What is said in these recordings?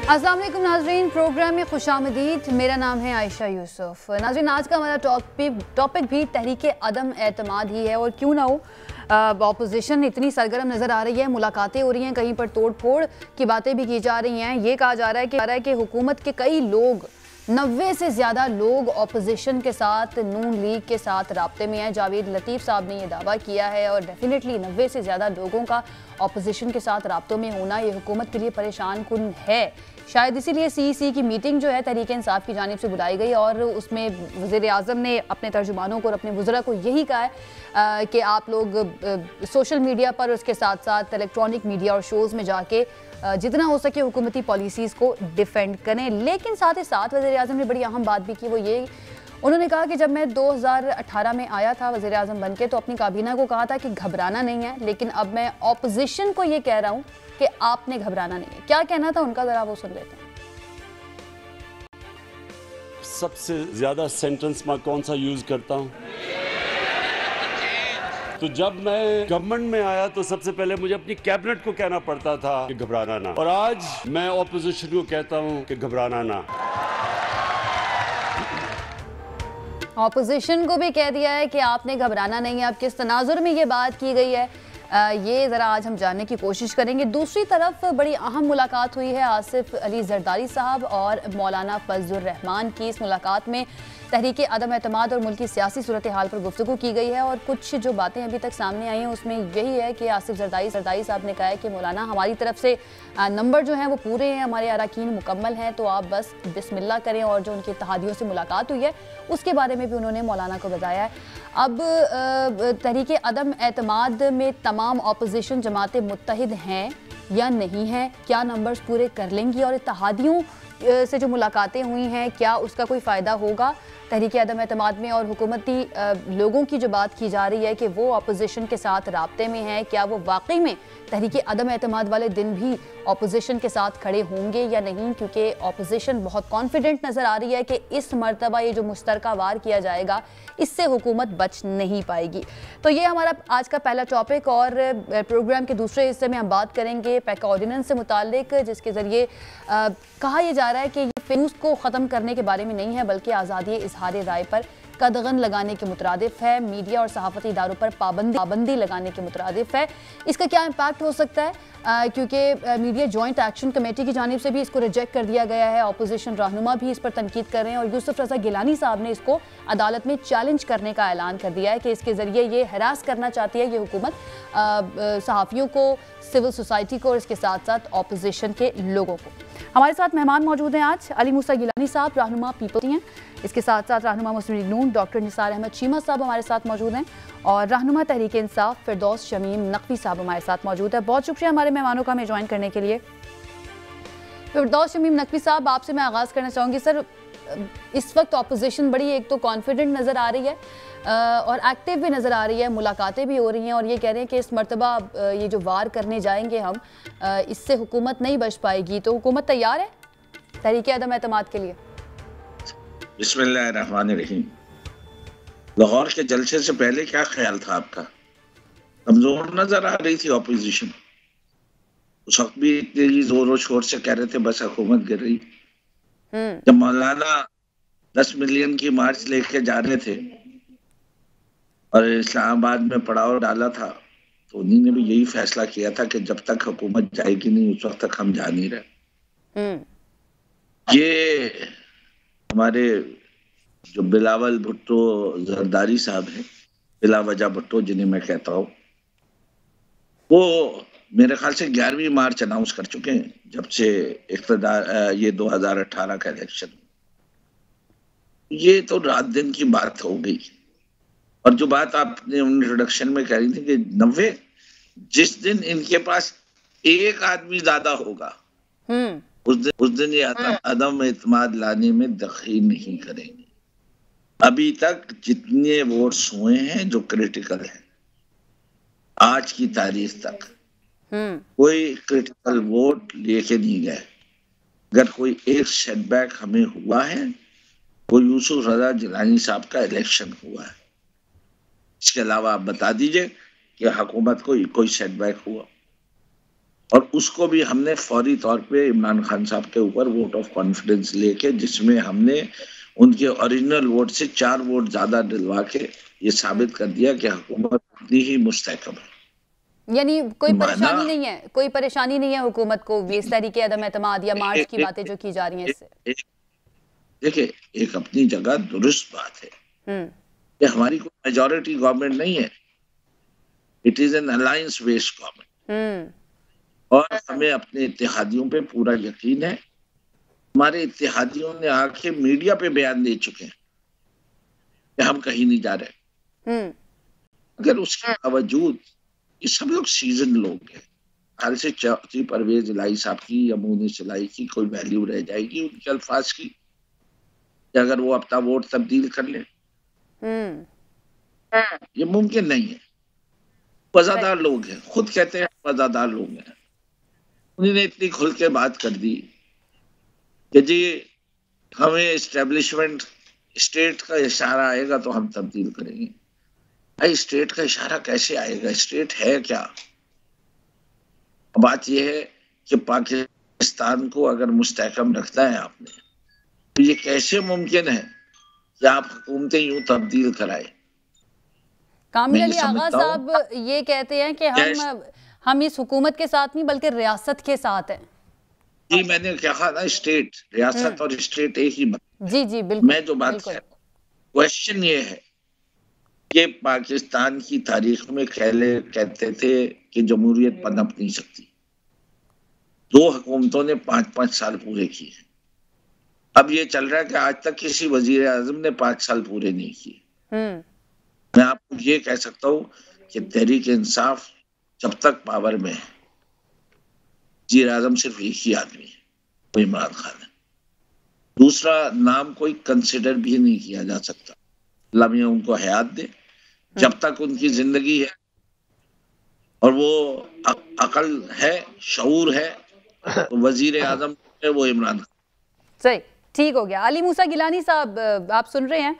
अस्सलाम वालेकुम नाज़रीन, प्रोग्राम में खुशामदीद। मेरा नाम है आयशा यूसुफ। नाज़रीन, आज का हमारा टॉपिक भी तहरीक अदम एतमाद ही है, और क्यों ना हो, ऑपोजिशन इतनी सरगर्म नज़र आ रही है, मुलाकातें हो रही हैं, कहीं पर तोड़ फोड़ की बातें भी की जा रही हैं। ये कहा जा रहा है कि हुकूमत के कई लोग, 90 से ज़्यादा लोग अपोजिशन के साथ, नून लीग के साथ राब्ते में हैं। जावेद लतीफ़ साहब ने यह दावा किया है, और डेफिनेटली 90 से ज़्यादा लोगों का अपोजिशन के साथ राब्तों में होना ये हुकूमत के लिए परेशान कुन है। शायद इसीलिए CEC की मीटिंग जो है तहरीक इंसाफ की जानिब से बुलाई गई, और उसमें वज़ीर आज़म ने अपने तर्जुमानों को और अपने वज़रा को यही कहा है कि आप लोग सोशल मीडिया पर, उसके साथ साथ इलेक्ट्रॉनिक मीडिया और शोज़ में जाके जितना हो सके हुकूमती पॉलिसीज़ को डिफेंड करें। लेकिन साथ ही साथ वज़ीर आज़म ने बड़ी अहम बात भी की, वो ये उन्होंने कहा कि जब मैं 2018 में आया था वज़ीर आज़म बन के, तो अपनी काबीना को कहा था कि घबराना नहीं है, लेकिन अब मैं ऑपोजिशन को ये कह रहा हूँ कि आपने घबराना नहीं है। क्या कहना था उनका, ज़रा वो सुन लेते हैं। सबसे ज़्यादा सेंटेंस मैं कौन सा यूज़ करता हूँ? तो जब मैं गवर्नमेंट में आया तो सबसे पहले मुझे अपनी कैबिनेट को कहना पड़ता था कि घबराना ना, और आज मैं ऑपोजिशन को कहता हूँ कि घबराना ना। ऑपोजिशन को भी कह दिया है कि आपने घबराना नहीं है। अब किस तनाजुर में ये बात की गई है, ये ज़रा आज हम जानने की कोशिश करेंगे। दूसरी तरफ बड़ी अहम मुलाकात हुई है आसिफ अली जरदारी साहब और मौलाना फजलुर रहमान की। इस मुलाकात में तहरीक अदम एतमाद और मुल्की सियासी सूरत हाल पर गुफ्तगू की गई है, और कुछ जो बातें अभी तक सामने आई हैं उसमें यही है कि आसिफ जरदारी साहब ने कहा है कि मौलाना, हमारी तरफ से नंबर जो हैं वो पूरे हैं, हमारे अरकान मुकम्मल हैं, तो आप बस बिस्मिल्लाह करें। और जो उनकी इत्तेहादियों से मुलाकात हुई है उसके बारे में भी उन्होंने मौलाना को बताया है। अब तहरीक अदम एतमाद में तमाम अपोजिशन जमातें मुत्तहिद हैं या नहीं हैं, क्या नंबर्स पूरे कर लेंगी, और इत्तेहादियों से जो मुलाकातें हुई हैं क्या उसका कोई फ़ायदा होगा तहरीक अदम एतमाद में, और हुकूमती लोगों की जो बात की जा रही है कि वो अपोजिशन के साथ राब्ते में हैं, क्या वो वाकई में तहरीक अदम एतमाद वाले दिन भी अपोजिशन के साथ खड़े होंगे या नहीं, क्योंकि अपोजिशन बहुत कॉन्फिडेंट नज़र आ रही है कि इस मरतबा ये जो मुश्तरका वार किया जाएगा इससे हुकूमत बच नहीं पाएगी। तो ये हमारा आज का पहला टॉपिक, और प्रोग्राम के दूसरे हिस्से में हम बात करेंगे पैका ऑर्डिनेंस से मुताल्लिक, जिसके ज़रिए कहा यह जा रहा है कि ये फेक को ख़त्म करने के बारे में नहीं है, बल्कि आज़ादी इजहार राय पर कदगन लगाने के मुतरादिफ है, मीडिया और सहाफ़ती इदारों पर पाबंदी लगाने के मुतरादिफ है। इसका क्या इम्पैक्ट हो सकता है, क्योंकि मीडिया जॉइंट एक्शन कमेटी की जानिब से भी इसको रिजेक्ट कर दिया गया है, अपोजिशन रहनुमा भी इस पर तनकीद कर रहे हैं, और यूसुफ रज़ा गिलानी साहब ने इसको अदालत में चैलेंज करने का ऐलान कर दिया है कि इसके ज़रिए ये हरास करना चाहती है ये हुकूमत सहाफ़ियों को, सिविल सोसाइटी को, और इसके साथ साथ अपोजिशन के लोगों को। हमारे साथ मेहमान मौजूद हैं आज अली मूसा गिलानी साहब, रहनुमा पीपल्स हैं, इसके साथ साथ रहनुमा मुस्लिम लीग नून डॉक्टर निसार अहमद चीमा साहब हमारे साथ मौजूद हैं, और रहनुमा तहरीक इंसाफ फिरदौस शमीम नकवी साहब हमारे साथ मौजूद है। बहुत शुक्रिया हमारे मेहमानों का हमें ज्वाइन करने के लिए। फिरदौस शमीम नकवी साहब, आपसे मैं आगाज़ करना चाहूँगी। सर, इस वक्त अपोजिशन बड़ी एक तो कॉन्फिडेंट नज़र आ रही है और एक्टिव भी नज़र आ रही है, मुलाकातें भी हो रही हैं, और ये कह रहे हैं कि इस मरतबा ये जो वार करने जाएंगे हम, इससे हुकूमत नहीं बच पाएगी। तो हुकूमत तैयार है तहरीक अदम एतमाद के लिए? बिस्मिल्लाहिर्रहमानिर्रहीम। लाहौर के जलसे से पहले क्या ख्याल था आपका? कमजोर नजर आ रही थी ऑपोजिशन? उस वक्त भी इतनी जोरों शोर से कह रहे थे बस हुकूमत गिर रही। जब मौलाना 10 मिलियन की मार्च लेके जा रहे थे और इस्लामाबाद में पड़ाव डाला था, तो उन्हीं ने भी यही फैसला किया था कि जब तक हुकूमत जाएगी नहीं उस वक्त तक हम जा नहीं रहे। ये हमारे जो बिलावल भुट्टो जरदारी साहब हैं, बिलावजा भुट्टो जिन्हें मैं कहता हूँ, वो मेरे ख्याल से 11वीं मार्च अनाउंस कर चुके हैं जब से इख्तिदार ये 2018 का इलेक्शन। ये तो रात दिन की बात हो गई। और जो बात आपने इंट्रोडक्शन में कही थी कि 90 जिस दिन इनके पास एक आदमी ज्यादा होगा उस दिन ये अदम एतमाद लाने में दखल नहीं करेंगे। अभी तक जितने वोट्स हुए हैं जो क्रिटिकल हैं, आज की तारीख तक कोई क्रिटिकल वोट लेके नहीं गए। अगर कोई एक सेटबैक हमें हुआ है वो यूसुफ रजा गिलानी साहब का इलेक्शन हुआ है। इसके अलावा आप बता दीजिए कि हुकूमत को कोई सेटबैक हुआ। और उसको भी हमने फौरी तौर पे इमरान खान साहब के ऊपर वोट ऑफ कॉन्फिडेंस लेके, जिसमें हमने उनके ओरिजिनल वोट से 4 वोट ज्यादा दिलवा के ये साबित कर दिया कि हुकूमत इतनी ही मुस्तहकम है। यानी कोई माना परेशानी नहीं है, कोई परेशानी नहीं है हुकूमत को इस तरीके अदम एतमाद या मार्च की बातें जो की जा रही हैं इससे। देखिए, एक अपनी जगह दुरुस्त बात है कि हमारी कोई मेजॉरिटी गवर्नमेंट नहीं है, it is an alliance based government, और हमें अपने इत्तेहादियों पे पूरा यकीन है। हमारे इत्तेहादियों ने आके मीडिया पे बयान दे चुके हैं कि हम कहीं नहीं जा रहे। अगर उसके बावजूद, ये सब लोग सीजन लोग हैं, हाल से चौथी परवेज इलाही साहब की या मुनीस इलाही की कोई वैल्यू रह जाएगी उनके अल्फाज की, कि अगर वो अपना वोट तब्दील कर ले? ये मुमकिन नहीं है। वफादार लोग हैं, खुद कहते हैं वफादार लोग हैं। उन्होंने इतनी खुल के बात कर दी कि जी हमें एस्टेब्लिशमेंट स्टेट का इशारा आएगा तो हम तब्दील करेंगे। भाई, स्टेट का इशारा कैसे आएगा? स्टेट है क्या? बात यह है कि पाकिस्तान को अगर मुस्तहकम रखना है आपने, तो ये कैसे मुमकिन है कि आप हुकूमतें यूं तब्दील कराए? कामिल अली आगा साहब ये कहते हैं कि हम इस हुकूमत के साथ नहीं बल्कि रियासत के साथ हैं। जी, मैंने कहा ना, स्टेट, रियासत और स्टेट एक ही बात। जी जी बिल्कुल। मैं जो बात कह रहा हूं, क्वेश्चन ये है कि पाकिस्तान की तारीख में कहते थे कि जमहूरियत पनप नहीं सकती। 2 हुकूमतों ने 5-5 साल पूरे किए। अब ये चल रहा है कि आज तक किसी वजीर आजम ने 5 साल पूरे नहीं किए। मैं आपको ये कह सकता हूँ कि तहरीक इंसाफ जब तक पावर में है, वजीर आजम सिर्फ एक ही आदमी है, वो इमरान खान है। दूसरा नाम कोई कंसिडर भी नहीं किया जा सकता। अल्लाह मियां उनको हयात दे, जब तक उनकी जिंदगी है और वो अकल है, शऊर है, तो वजीर आजम है वो इमरान खान। सही, ठीक हो गया। अली मूसा गिलानी साहब, आप सुन रहे हैं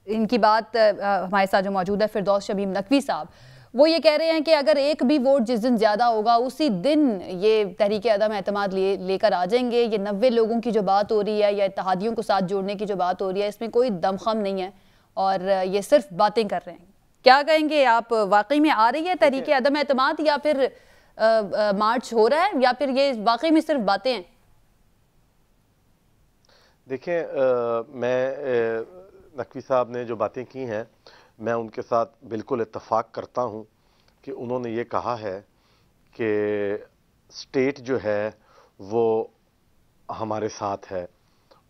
इनकी बात। हमारे साथ जो मौजूद है फिरदौस शमीम नकवी साहब, वो ये कह रहे हैं कि अगर एक भी वोट जिस दिन ज़्यादा होगा उसी दिन ये तहरीक अदम एतमाद लेकर आ जाएंगे। ये 90 लोगों की जो बात हो रही है या इत्तेहादियों को साथ जोड़ने की जो बात हो रही है, इसमें कोई दमखम नहीं है और ये सिर्फ बातें कर रहे हैं। क्या कहेंगे आप, वाकई में आ रही है तहरीक अदम एतमाद या फिर मार्च हो रहा है या फिर ये वाकई में सिर्फ बातें हैं? देखिए, मैं नकवी साहब ने जो बातें की हैं, मैं उनके साथ बिल्कुल इत्तफाक करता हूं कि उन्होंने ये कहा है कि स्टेट जो है वो हमारे साथ है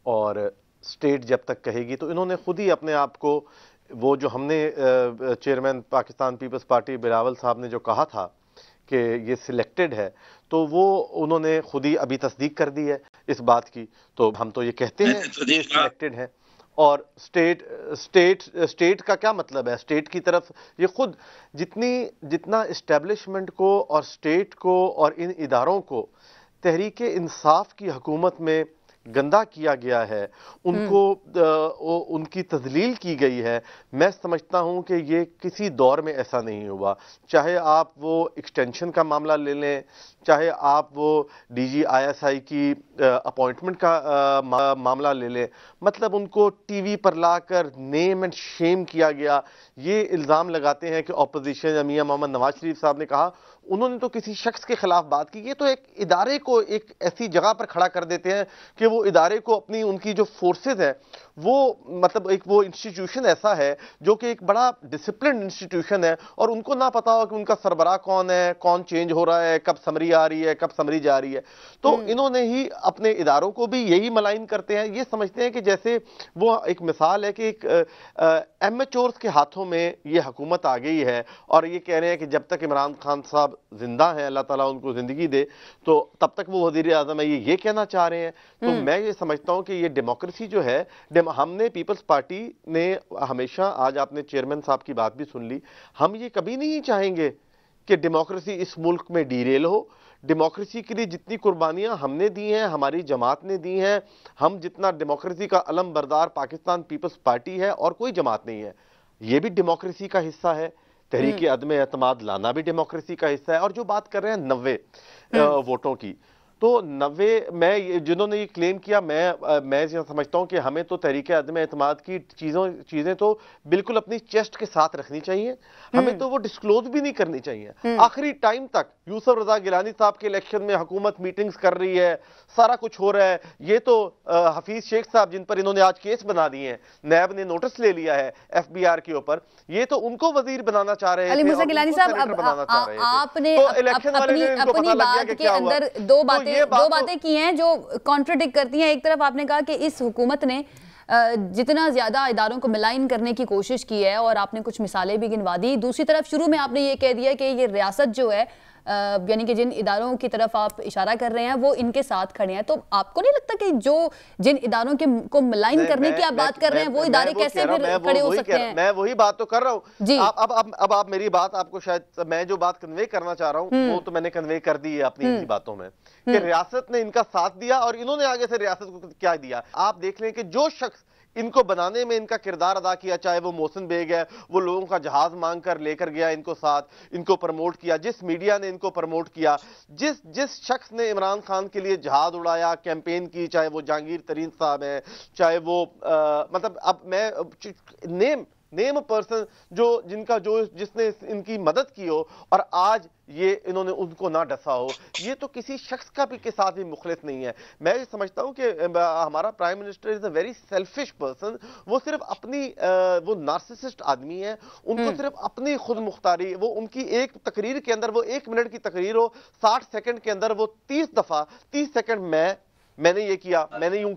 और स्टेट जब तक कहेगी, तो इन्होंने खुद ही अपने आप को, वो जो हमने chairman Pakistan Peoples Party Bilawal साहब ने जो कहा था कि ये सिलेक्टेड है, तो वो उन्होंने खुद ही अभी तस्दीक कर दी है इस बात की। तो हम तो ये कहते हैं कि ये सिलेक्टेड है। और स्टेट का क्या मतलब है? स्टेट की तरफ ये खुद जितना इस्टेब्लिशमेंट को और स्टेट को और इन इदारों को तहरीक इंसाफ की हुकूमत में गंदा किया गया है, उनको उनकी तजलील की गई है। मैं समझता हूं कि ये किसी दौर में ऐसा नहीं हुआ। चाहे आप वो एक्सटेंशन का मामला ले लें, चाहे आप वो DGISI की अपॉइंटमेंट का मामला ले लें, मतलब उनको टीवी पर लाकर नेम एंड शेम किया गया। ये इल्ज़ाम लगाते हैं कि ऑपोजिशन या मियां मोहम्मद नवाज शरीफ साहब ने कहा, उन्होंने तो किसी शख्स के खिलाफ बात की। ये तो एक इदारे को एक ऐसी जगह पर खड़ा कर देते हैं कि वो इदारे को अपनी उनकी जो फोर्सेज है वो मतलब एक वो इंस्टीट्यूशन ऐसा है जो कि एक बड़ा डिसिप्लिन इंस्टीट्यूशन है और उनको ना पता हो कि उनका सरबराह कौन है, कौन चेंज हो रहा है, कब समरी आ रही है, कब समरी जा रही है। तो इन्होंने ही अपने इदारों को भी यही मलाइन करते हैं। ये समझते हैं कि जैसे वो एक मिसाल है कि एक एमेच्योर्स के हाथों में ये हुकूमत आ गई है और ये कह रहे हैं कि जब तक इमरान खान साहब जिंदा हैं, अल्लाह ताला उनको जिंदगी दे, तो तब तक वो वजीर आजम है, ये कहना चाह रहे हैं। तो मैं ये समझता हूं कि ये डेमोक्रेसी जो है, हमने पीपल्स पार्टी ने हमेशा, आज आपने चेयरमैन साहब की बात भी सुन ली, हम ये कभी नहीं चाहेंगे कि डेमोक्रेसी इस मुल्क में डीरेल हो। डेमोक्रेसी के लिए जितनी कुर्बानियां हमने दी हैं, हमारी जमात ने दी हैं, हम जितना डेमोक्रेसी का अलम बरदार पाकिस्तान पीपल्स पार्टी है और कोई जमात नहीं है, ये भी डेमोक्रेसी का हिस्सा है। तहरीक अदम एतमाद लाना भी डेमोक्रेसी का हिस्सा है। और जो बात कर रहे हैं 90 वोटों की, तो 90 जिन्होंने ये क्लेम किया, मैं समझता हूं कि हमें तो तहरीक अदम एतमाद की चीजें तो बिल्कुल अपनी चेस्ट के साथ रखनी चाहिए, हमें तो वो डिस्क्लोज भी नहीं करनी चाहिए। आखिरी टाइम तक यूसुफ रजा गिलानी साहब के इलेक्शन में हुकूमत मीटिंग्स कर रही है, सारा कुछ हो रहा है। ये तो हफीज शेख साहब जिन पर इन्होंने आज केस बना दिए हैं, नैब ने नोटिस ले लिया है FBR के ऊपर, ये तो उनको वजीर बनाना चाह रहे अली मुर्तज़ा थे। गिलानी साहब, आपने अपनी बात के अंदर दो बातें की हैं जो कॉन्ट्रडिक्ट करती हैं। एक तरफ आपने कहा कि इस हुकूमत ने जितना ज्यादा इदारों को मिलाइन करने की कोशिश की है और आपने कुछ मिसालें भी गिनवा दी, दूसरी तरफ शुरू में आपने ये कह दिया कि ये रियासत जो है यानी कि जिन इदारों की तरफ आप इशारा कर रहे हैं वो इनके साथ खड़े हैं। तो आपको नहीं लगता कि जो जिन इदारों को मिलाइन करने की आप बात कर रहे हैं वो इदारे कैसे फिर खड़े हो सकते हैं? मैं वही बात तो कर रहा हूँ जी। अब आप मेरी बात, आपको शायद मैं जो बात कन्वे करना चाह रहा हूँ वो तो मैंने कन्वे कर दी है अपनी इसी बातों में, कि रियासत ने इनका साथ दिया और इन्होंने आगे से रियासत को क्या दिया। आप देख लें कि जो शख्स इनको बनाने में इनका किरदार अदा किया, चाहे वो मोहसिन बेग है, वो लोगों का जहाज मांग कर लेकर गया इनको साथ, इनको प्रमोट किया, जिस मीडिया ने इनको प्रमोट किया, जिस शख्स ने इमरान खान के लिए जहाज उड़ाया, कैंपेन की, चाहे वो जहांगीर तरीन साहब है, चाहे वो मतलब अब मैं नेम पर्सन जिसने इनकी मदद की हो और आज ये इन्होंने उनको ना डसा हो, ये तो किसी शख्स का भी के साथ भी मुखलिस नहीं है। मैं ये समझता हूं कि हमारा prime minister is a very selfish person. वो सिर्फ अपनी वो नार्सिसिस्ट आदमी है, उनको सिर्फ अपनी खुद मुख्तारी, वो उनकी एक तकरीर के अंदर, वो 1 मिनट की तकरीर हो, 60 सेकंड के अंदर वो 30 दफा 30 सेकंड मैंने ये किया, मैंने यूं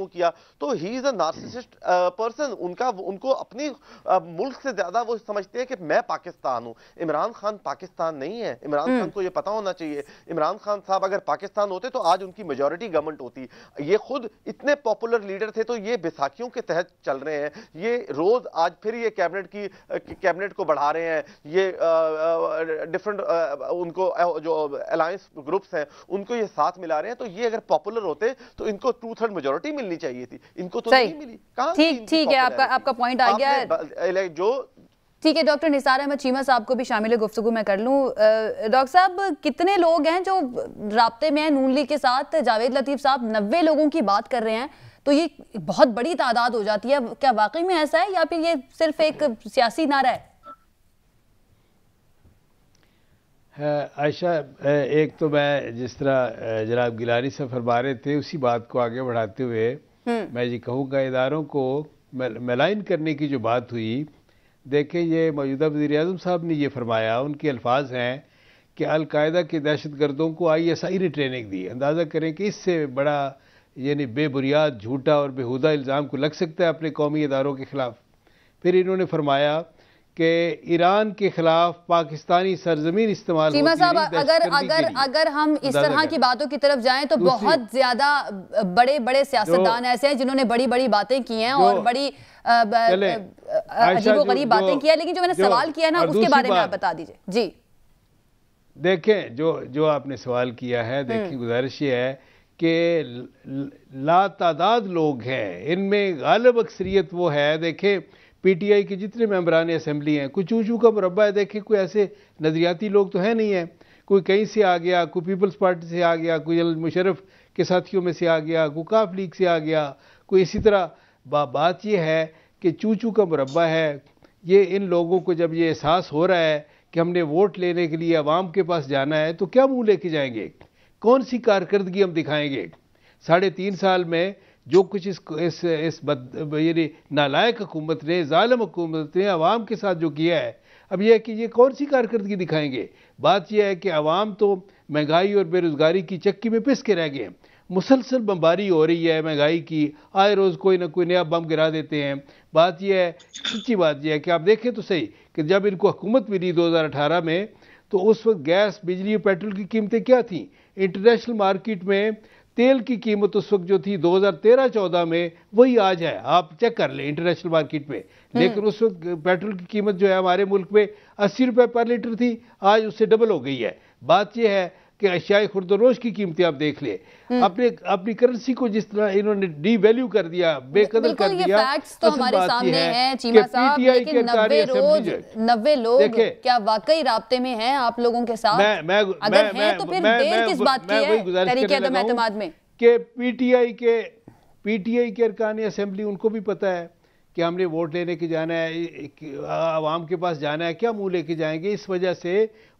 किया, तो he is a narcissist person. उनको अपनी मुल्क से ज्यादा वो समझते हैं कि मैं पाकिस्तान हूं। इमरान खान पाकिस्तान नहीं है। इमरान खान को ये पता होना चाहिए, इमरान खान साहब अगर पाकिस्तान होते तो आज उनकी मेजॉरिटी गवर्नमेंट होती। ये खुद इतने पॉपुलर लीडर थे, तो ये बैसाखियों के तहत चल रहे हैं। ये रोज आज फिर ये कैबिनेट को बढ़ा रहे हैं, ये डिफरेंट उनको जो अलायंस ग्रुप्स हैं उनको ये साथ मिला रहे हैं। तो ये अगर पॉपुलर होते तो इनको 2/3 मेजॉरिटी मिलनी चाहिए थी, इनको तो नहीं मिली। ठीक है, आपका पॉइंट आ गया जो ठीक है। डॉक्टर निसार अहमद चीमा साहब को भी शामिल गुफ्तगू में कर लूं। डॉक्टर साहब, कितने लोग हैं जो राब्ते में हैं नून लीग के साथ? जावेद लतीफ साहब 90 लोगों की बात कर रहे हैं, तो ये बहुत बड़ी तादाद हो जाती है। क्या वाकई में ऐसा है या फिर ये सिर्फ एक सियासी नारा है? आयशा, एक तो मैं जिस तरह जनाब गिलानी से फरमा रहे थे उसी बात को आगे बढ़ाते हुए मैं ये कहूँगा, इदारों को मिलाइन करने की जो बात हुई, देखें ये मौजूदा वज़ीर-ए-आज़म साहब ने ये फरमाया, उनके अल्फाज हैं कि अलकायदा के दहशतगर्दों को ISI ने ट्रेनिंग दी। अंदाज़ा करें कि इससे बड़ा यानी बेबुनियाद, झूठा और बेहुदा इल्ज़ाम को लग सकता है अपने कौमी इदारों के ख़िलाफ़। फिर इन्होंने फरमाया कि ईरान के खिलाफ पाकिस्तानी सरजमीन इस्तेमाल चीमा साहब, अगर हम इस तरह की बातों की तरफ जाएं तो बहुत ज्यादा बड़े सियासतदान ऐसे हैं जिन्होंने बड़ी बातें की हैं और बड़ी अजीबोगरीब बातें की है, लेकिन जो मैंने सवाल किया ना उसके बारे में आप बता दीजिए। जी देखें, जो आपने सवाल किया है, देखिए गुजारिश ये है कि लातादाद लोग हैं, इनमें गालिब अक्सरियत वो है। देखें PTI के जितने मेंबरान असेंबली हैं, कुछ ऊँचू का मुरब्बा है। देखिए कोई ऐसे नजरियाती लोग तो है नहीं है, कोई कहीं से आ गया, कोई पीपल्स पार्टी से आ गया, कोई मुशर्रफ के साथियों में से आ गया, कोई काफ लीग से आ गया, कोई इसी तरह। बात यह है कि चूचू का मुरब्बा है। ये इन लोगों को जब ये एहसास हो रहा है कि हमने वोट लेने के लिए अवाम के पास जाना है, तो क्या मुँह लेके जाएंगे, कौन सी कारकर्दगी हम दिखाएंगे? 3.5 साल में जो कुछ इस नालायक हुकूमत ने, जालिम हुकूमत ने अवाम के साथ जो किया है, अब यह है कि ये कौन सी कारकर्दगी दिखाएंगे? बात यह है कि अवाम तो महंगाई और बेरोज़गारी की चक्की में पिस के रह गए। मुसलसल बमबारी हो रही है महंगाई की, आए रोज़ कोई ना कोई नया बम गिरा देते हैं। बात यह है, सच्ची बात यह है कि आप देखें तो सही कि जब इनको हुकूमत मिली 2018 में, तो उस वक्त गैस, बिजली और पेट्रोल की कीमतें क्या थीं? इंटरनेशनल मार्केट में तेल की कीमत उस वक्त जो थी 2013-14 में, वही आज है। आप चेक कर लें इंटरनेशनल मार्केट में। लेकिन उस वक्त पेट्रोल की कीमत जो है हमारे मुल्क में 80 रुपए पर लीटर थी, आज उससे डबल हो गई है। बात यह है कि अशियाए खुर्दरोश की कीमतें आप देख ले, अपनी करेंसी को जिस तरह इन्होंने डी वैल्यू कर दिया, बेकदर कर दिया। ये फैक्ट्स तो हमारे सामने हैं चीमा साहब, लेकिन 90 लोग क्या वाकई राब्ते में हैं आप लोगों के साथ? अगर हैं तो फिर देर किस बात की है तहरीक अदम एतमाद में? कि पीटीआई के अरकान असेंबली उनको भी पता है कि हमने वोट लेने के जाना है, आवाम के पास जाना है, क्या मुंह लेके जाएंगे। इस वजह से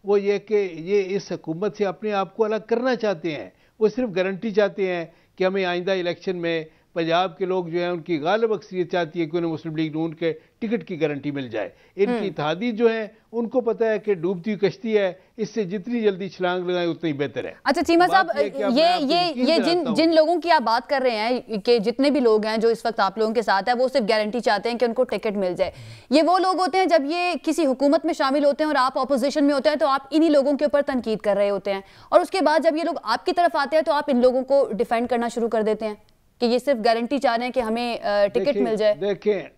वो ये कि ये इस हुकूमत से अपने आप को अलग करना चाहते हैं। वो सिर्फ गारंटी चाहते हैं कि हमें आइंदा इलेक्शन में पंजाब के लोग जो है उनकी गालिब अक्सरियत चाहती है कि उन्हें मुस्लिम लीग नून के टिकट की गारंटी मिल जाए। इनकी इत्तेहादी जो है उनको पता है कि डूबती हुई कश्ती है, इससे जितनी जल्दी छलांग लगाए उतनी बेहतर है। अच्छा चीमा साहब, ये जिन लोगों की आप बात कर रहे हैं कि जितने भी लोग हैं जो इस वक्त आप लोगों के साथ है, वो सिर्फ गारंटी चाहते हैं कि उनको टिकट मिल जाए। ये वो लोग होते हैं जब ये किसी हुकूमत में शामिल होते हैं और आप अपोजिशन में होते हैं तो आप इन्हीं लोगों के ऊपर तनकीद कर रहे होते हैं, और उसके बाद जब ये लोग आपकी तरफ आते हैं तो आप इन लोगों को डिफेंड करना शुरू कर देते हैं कि ये सिर्फ गारंटी चाह रहे हैं कि हमें टिकट मिल जाए। देखें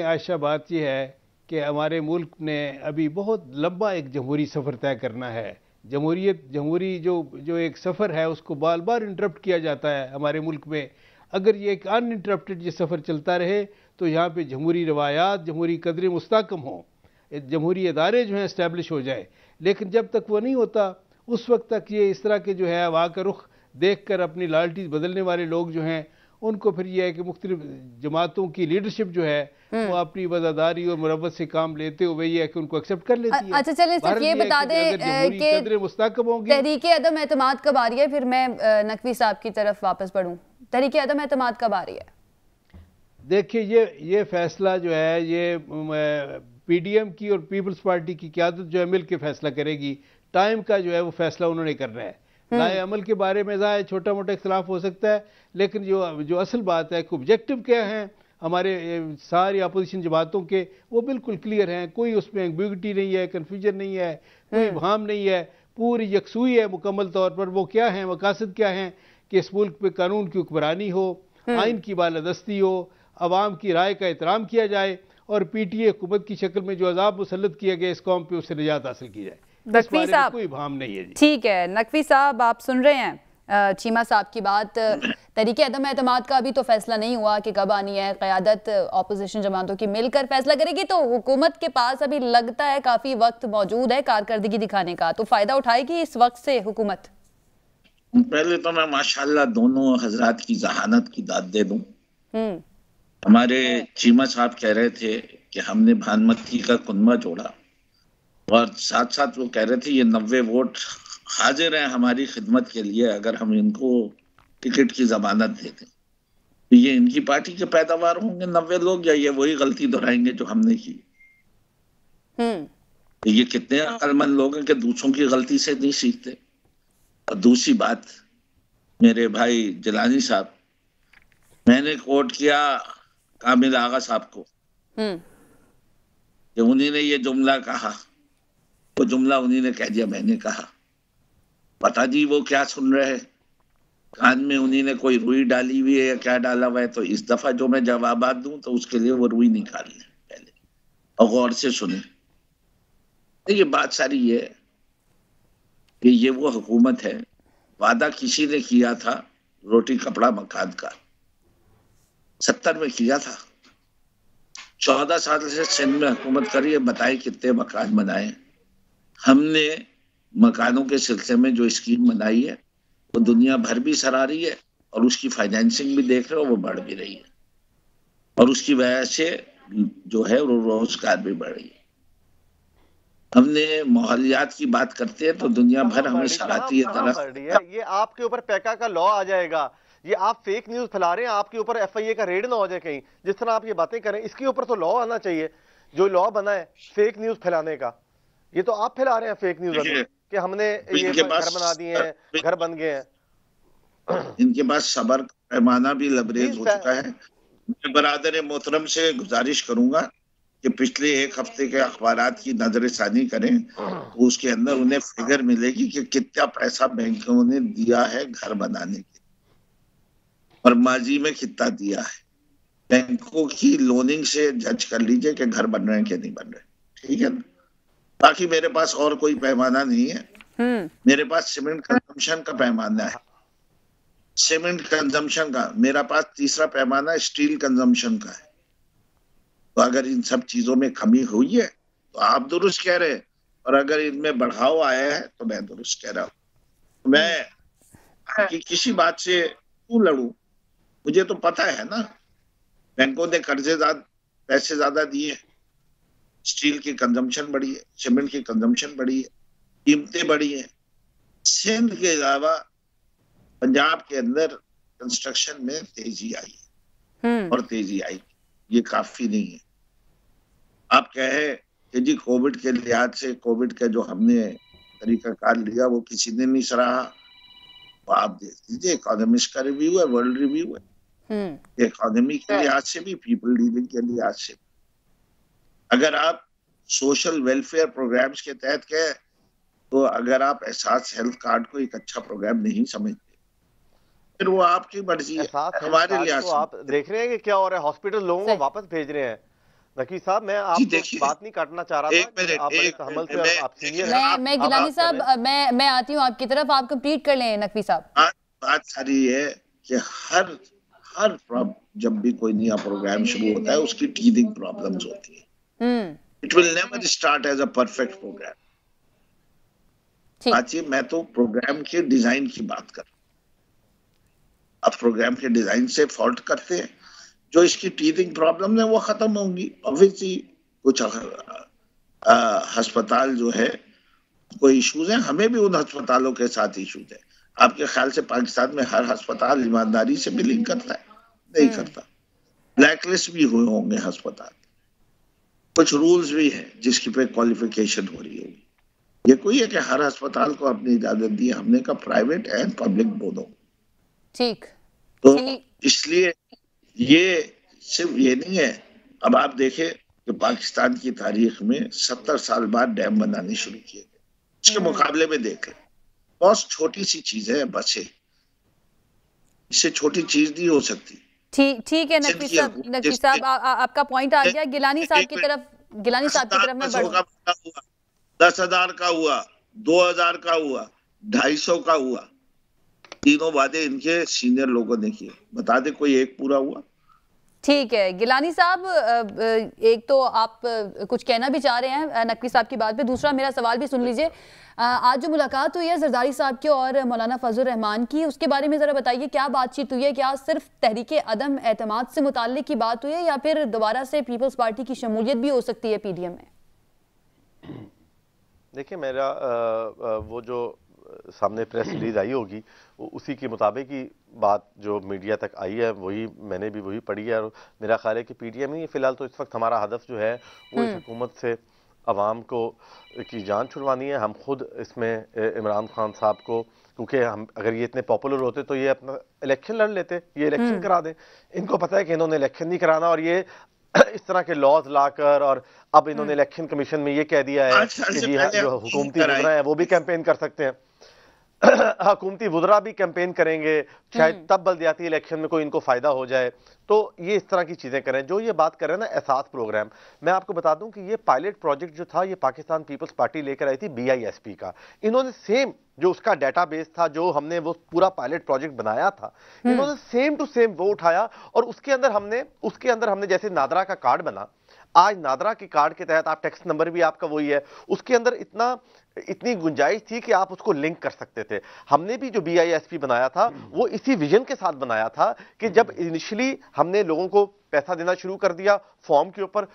आयशा, बात यह है कि हमारे मुल्क ने अभी बहुत लंबा एक जमहूरी सफ़र तय करना है। जमहूरी जो एक सफ़र है उसको बार बार इंटरप्ट किया जाता है हमारे मुल्क में। अगर ये एक अनइंटरप्टेड ये सफ़र चलता रहे तो यहाँ पे जमहूरी रवायात, जमहूरी कदरें मुस्तकम हों, जमहूरी अदारे जो हैं इस्टेब्लिश हो जाए। लेकिन जब तक वो नहीं होता उस वक्त तक ये इस तरह के जो है हवा का रुख देख कर अपनी लॉयल्टीज बदलने वाले लोग जो हैं उनको फिर यह है कि मुख्तलिफ जमातों की लीडरशिप जो है वो अपनी वज़ादारी और मुरव्वत से काम लेते हुए ये है कि उनको एक्सेप्ट कर लेती है। अच्छा चलिए सिर्फ ये बता दें कि तहरीक अदम एतमाद कब आ रही है, फिर मैं नकवी साहब की तरफ वापस बढ़ूं। तहरीक अदम एतमाद कब आ रही है? देखिए ये फैसला जो है ये पीडीएम की और पीपल्स पार्टी की क़यादत जो है मिल के फैसला करेगी। टाइम का जो है वो फैसला उन्होंने करना है। लाए अमल के बारे में छोटा मोटा इख्तलाफ हो सकता है, लेकिन जो असल बात है कि ऑब्जेक्टिव क्या है हमारे सारी अपोजिशन जमातों के, वो बिल्कुल क्लियर हैं। कोई उसमें एम्बिग्युइटी नहीं है, कन्फ्यूजन नहीं है, कोई भाम नहीं है, पूरी यकसुई है मुकम्मल तौर पर। वो क्या है, मकासद क्या हैं कि इस मुल्क पे कानून की हुक्मरानी हो, आइन की बालादस्ती हो, अवाम की राय का एहतराम किया जाए और पीटीए हुकूमत की शक्ल में जो अजाब मुसल्लत किया गया इस कौम पे उससे निजात हासिल की जाए। नकवी साहब कोई भाम नहीं है। ठीक है नकवी साहब, आप सुन रहे हैं चीमा साहब की बात। तहरीक अदम एतमाद का अभी तो फैसला नहीं हुआ कि कब आनी है, क़यादत अपोजिशन जमातों की मिलकर फैसला करेगी, तो हुकूमत के पास अभी लगता है काफी वक्त मौजूद है कारकर्दगी दिखाने का, तो फायदा उठाएगी इस वक्त से हुकूमत? पहले तो मैं माशाल्लाह दोनों हजरात की जहानत की दाद दे दूं। हमारे चीमा साहब कह रहे थे कि हमने भानमती का कुनबा जोड़ा, और साथ साथ वो कह रहे थे ये 90 वोट हाजिर हैं हमारी खिदमत के लिए अगर हम इनको टिकट की जमानत देते। तो ये इनकी पार्टी के पैदावार होंगे 90 लोग, या ये वही गलती दोहराएंगे जो हमने की? तो ये कितने अक्लमंद लोग हैं कि दूसरों की गलती से नहीं सीखते। और दूसरी बात, मेरे भाई जिलानी साहब, मैंने कोट किया कामिल आगा साहब को कि उन्हीं ने ये जुमला कहा, वो जुमला उन्हीं ने कह दिया, मैंने कहा। पता जी वो क्या सुन रहे हैं, कान में उन्हीं ने कोई रुई डाली हुई है या क्या डाला हुआ है। तो इस दफा जो मैं जवाबात दूं तो उसके लिए वो रुई निकाल लें पहले और गौर से सुने। ये बात सारी ये है कि ये वो हुकूमत है, वादा किसी ने किया था रोटी कपड़ा मकान का, 70 में किया था, 14 साल से सिंध में हुकूमत करी है, बताए कितने मकान बनाए। हमने मकानों के सिलसिले में जो स्कीम बनाई है वो दुनिया भर भी सराह रही है और उसकी फाइनेंसिंग भी देख रहे हो, वो बढ़ भी रही है और उसकी वजह से जो है वो रोजगार भी बढ़ रही है। हमने मोहल्लियात की बात करते हैं तो दुनिया भर हमें सराहती है। ये आपके ऊपर पैका का लॉ आ जाएगा, ये आप फेक न्यूज फैला रहे हैं, आपके ऊपर एफआईए का रेड ना हो जाए कहीं। जिस तरह आप ये बातें करें इसके ऊपर तो लॉ आना चाहिए, जो लॉ बना है फेक न्यूज फैलाने का। ये तो आप फैला रहे हैं फेक न्यूज कि हमने ये घर बना दिए हैं, घर बन गए हैं। इनके पास सबर पैमाना भी लबरेज हो चुका है। मैं बरादर मोहतरम से गुजारिश करूंगा कि पिछले एक हफ्ते के अखबारात की नजरसानी करें तो उसके अंदर उन्हें फिगर मिलेगी कि कितना पैसा बैंकों ने दिया है घर बनाने के और माजी में कितना दिया है। बैंकों की लोनिंग से जज कर लीजिए कि घर बन रहे हैं कि नहीं बन रहे, ठीक है ना। बाकी मेरे पास और कोई पैमाना नहीं है। मेरे पास सीमेंट कंजम्पशन का पैमाना है, सीमेंट कंजम्पशन का। मेरा पास तीसरा पैमाना स्टील कंजम्पशन का है। तो अगर इन सब चीजों में कमी हुई है तो आप दुरुस्त कह रहे हैं, और अगर इनमें बढ़ाव आया है तो मैं दुरुस्त कह रहा हूं। मैं आपकी किसी बात से क्यों लड़ूं? मुझे तो पता है ना, बैंकों ने पैसे ज्यादा दिए, स्टील की कंजम्पशन बढ़ी है, सीमेंट की कंजम्पशन बढ़ी है, कीमतें बढ़ी है। सिंध के अलावा पंजाब के अंदर कंस्ट्रक्शन में तेजी आई है और तेजी आई, ये काफी नहीं है। आप कहे कि जी कोविड के लिहाज से, कोविड का जो हमने तरीकाकार लिया वो किसी ने नहीं सराहा, तो आप देख लीजिए इकोनॉमिस्ट का रिव्यू है, वर्ल्ड रिव्यू है, इकोनॉमी के लिहाज से भी, पीपल डीलिंग के लिहाज से। अगर आप सोशल वेलफेयर प्रोग्राम्स के तहत कहे तो अगर आप एहसास हेल्थ कार्ड को एक अच्छा प्रोग्राम नहीं समझते फिर वो आपकी मर्जी है। हमारे लिहाज तो आप देख रहे हैं कि क्या हो रहा है, हॉस्पिटल लोगों को वापस भेज रहे हैं। नकवी साहब, मैं आपको बात नहीं काटना चाह रहा था। एक मिनट, आप सीनियर हैं। मैं गिलानी साहब, मैं आती हूँ आपकी तरफ, आप कंप्लीट कर लें नकवी साहब। बात सारी है कि हर जब भी कोई नया प्रोग्राम शुरू होता है उसकी टीथिंग प्रॉब्लम्स होती है। It will never start as a perfect program. मैं तो प्रोग्राम के डिजाइन की बात कर रहा हूं। आप प्रोग्राम के डिजाइन से फॉल्ट करते हैं, जो इसकी टीथिंग प्रॉब्लम है वो खत्म होंगी। ऑब्वियसली कुछ अस्पताल जो है कोई इश्यूज हैं, हमें भी उन अस्पतालों के साथ इश्यूज है। आपके ख्याल से पाकिस्तान में हर अस्पताल ईमानदारी से बिलिंग करता है? नहीं करता। ब्लैकलिस्ट भी हुए होंगे अस्पताल, कुछ रूल्स भी है जिसकी पे क्वालिफिकेशन हो रही होगी। ये कोई है कि हर अस्पताल को अपनी इजाजत दी, हमने कहा प्राइवेट एंड पब्लिक दोनों। ठीक, तो इसलिए ये सिर्फ ये नहीं है। अब आप देखें कि पाकिस्तान की तारीख में 70 साल बाद डैम बनाने शुरू किए गए, उसके मुकाबले में देखें बहुत छोटी सी चीज है बसें, इससे छोटी चीज नहीं हो सकती। ठीक है नकवी साहब, आपका पॉइंट आ गया। गिलानी साहब की तरफ मैं बढ़ूं। 10,000 का हुआ, 2,000 का हुआ, 250 का हुआ, तीनों वादे इनके सीनियर लोगों ने किए। बता दे कोई एक पूरा हुआ? ठीक है गिलानी साहब, एक तो आप कुछ कहना भी चाह रहे हैं नकवी साहब की बात पे, दूसरा मेरा सवाल भी सुन लीजिए। आज जो मुलाकात हुई है जरदारी साहब की और मौलाना फजल रहमान की, उसके बारे में जरा बताइए क्या बातचीत हुई है? क्या सिर्फ तहरीके अदम एतमाद से मुताल्लिक की बात हुई है या फिर दोबारा से पीपल्स पार्टी की शमूलियत भी हो सकती है पीडीएम में? देखिए, मेरा वो जो सामने प्रेस रिलीज आई होगी उसी के मुताबिक ही बात जो मीडिया तक आई है मैंने भी वही पढ़ी है। और मेरा ख्याल है कि पीडीएम ही फिलहाल तो इस वक्त हमारा हदफ जो है वो इस हुकूमत से अवाम को की जान छुड़वानी है। हम खुद इसमें इमरान खान साहब को, क्योंकि हम अगर ये इतने पॉपुलर होते तो ये अपना इलेक्शन लड़ लेते, ये इलेक्शन करा दें। इनको पता है कि इन्होंने इलेक्शन नहीं कराना और ये इस तरह के लॉज लाकर, और अब इन्होंने इलेक्शन कमीशन में ये कह दिया है कि जी हाँ, जो हुकूमती वज़रा है वो भी कैंपेन कर सकते हैं, हुकूमती वज़रा भी कैंपेन करेंगे, शायद तब बल्दियाती इलेक्शन में कोई इनको फायदा हो जाए। तो ये इस तरह की चीजें करें। जो ये बात कर रहे हैं ना एहसास प्रोग्राम, मैं आपको बता दूं कि ये पायलट प्रोजेक्ट जो था ये पाकिस्तान पीपल्स पार्टी लेकर आई थी BISP का। इन्होंने सेम जो उसका डेटाबेस था, जो हमने वो पूरा पायलट प्रोजेक्ट बनाया था, इन्होंने सेम टू सेम वो उठाया और उसके अंदर हमने जैसे नादरा का कार्ड बना, आज नादरा के कार्ड के तहत आप टैक्स नंबर भी आपका वही है, उसके अंदर इतनी गुंजाइश थी कि आप उसको लिंक कर सकते थे। हमने भी जो BISP बनाया था वो इसी विजन के साथ बनाया था कि जब इनिशियली हमने लोगों को पैसा देना शुरू कर दिया फॉर्म के ऊपर,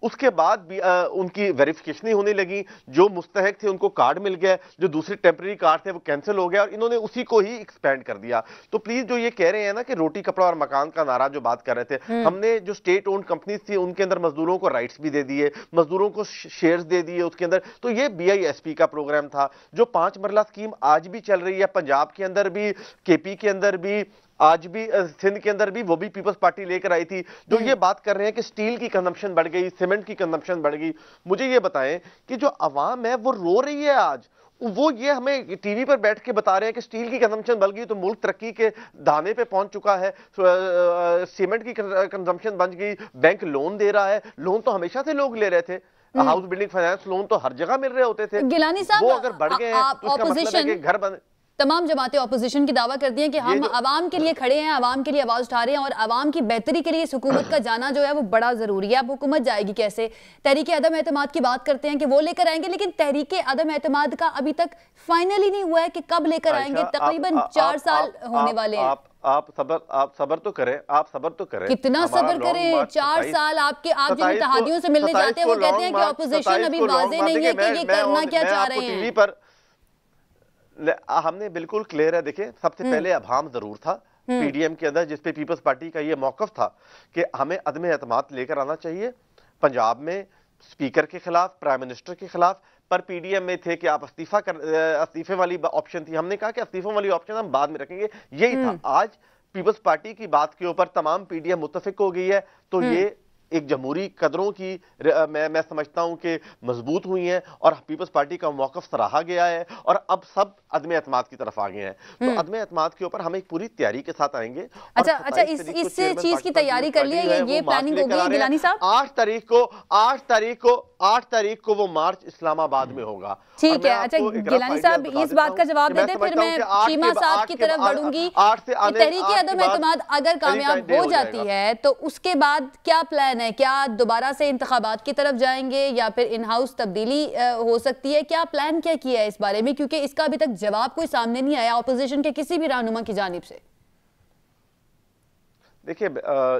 उसके बाद भी उनकी वेरिफिकेशन ही होने लगी। जो मुस्तहक थे उनको कार्ड मिल गया, जो दूसरे टेम्पररी कार्ड थे वो कैंसिल हो गया और इन्होंने उसी को ही एक्सपेंड कर दिया। तो प्लीज जो ये कह रहे हैं ना कि रोटी कपड़ा और मकान का नारा जो बात कर रहे थे, हमने जो स्टेट ओन्ड कंपनीज थी उनके अंदर मजदूरों को राइट्स भी दे दिए, मजदूरों को शेयर्स दे दिए उसके अंदर। तो ये BISP का प्रोग्राम था। जो 5 मरला स्कीम आज भी चल रही है, पंजाब के अंदर भी, KP के अंदर भी, आज भी सिंध के अंदर भी, वो भी पीपल्स पार्टी लेकर आई थी। जो ये बात कर रहे हैं कि स्टील की कंजम्पशन बढ़ गई, सीमेंट की कंजम्पशन बढ़ गई, मुझे ये बताएं कि जो अवाम है वो रो रही है आज, वो ये हमें टीवी पर बैठ के बता रहे हैं कि स्टील की कंजम्पशन बढ़ गई तो मुल्क तरक्की के दाने पे पहुंच चुका है, सीमेंट की कंजम्पशन बढ़ गई, बैंक लोन दे रहा है। लोन तो हमेशा से लोग ले रहे थे, हाउस बिल्डिंग फाइनेंस लोन तो हर जगह मिल रहे होते थे। गिलानी साहब, वो अगर बढ़ गए हैं तो उसका मतलब है कि घर बन तमाम जमातें ऑपोजिशन की दावा करती हैं कि हम आवाम के लिए खड़े हैं, आवाम के लिए आवाज उठा रहे हैं और आवाम की बेहतरी के लिए इस हुकूमत का जाना जो है वो बड़ा जरूरी है। अब हुकूमत जाएगी कैसे? तहरीक अदम एतमाद की बात करते हैं कि वो लेकर आएंगे, लेकिन तहरीक अदम एतमाद का अभी तक फाइनली नहीं हुआ है कि कब लेकर आएंगे। तकरीबन 4 साल होने वाले हैं। आप सब्र तो करें, आप सब्र तो करें। कितना सब्र करें? 4 साल आप जिन इत्तेहादियों से मिलने जाते हैं वो कहते हैं कि ऑपोजिशन अभी वाज़ेह नहीं है कि ये करना क्या चाह रहे हैं। पर हमने बिल्कुल क्लियर है। देखिए, सबसे पहले अभाम जरूर था पीडीएम के अंदर, जिसपे पीपल्स पार्टी का ये मौकफ था कि हमें अदम एतमाद लेकर आना चाहिए। पंजाब में स्पीकर के खिलाफ, प्राइम मिनिस्टर के खिलाफ, पर पीडीएम में थे कि आप इस्तीफे वाली ऑप्शन थी। हमने कहा कि इस्तीफों वाली ऑप्शन हम बाद में रखेंगे, यही था। आज पीपल्स पार्टी की बात के ऊपर तमाम पीडीएम मुत्तफिक हो गई है, तो ये एक जमहूरी कदरों की मैं समझता हूं कि मजबूत हुई हैं और पीपल्स पार्टी का मौकफ सराहा गया है और अब सब अदम एतमाद की तरफ आ गए हैं। तो अदम एतमाद के ऊपर हम एक पूरी तैयारी के साथ आएंगे। अच्छा, इस चीज की तैयारी कर ली है, ये प्लानिंग हो गई है गिलानी साहब? 8 तारीख को वो मार्च इस्लामाबाद में होगा। ठीक है। अच्छा गिलानी साहब, इस बात का जवाब देते, फिर मैं चीमा साहब की तरफ बढ़ूंगी। तहरीक अदम एतमाद अगर कामयाब हो जाती है तो उसके बाद क्या प्लान है? क्या दोबारा से इंतखाबात की तरफ जाएंगे या फिर इन हाउस तब्दीली हो सकती है? क्या प्लान क्या किया है इस बारे में? क्योंकि इसका अभी तक जवाब कोई सामने नहीं आया ऑपोजिशन के किसी भी रहनुमा की जानिब से। देखिए,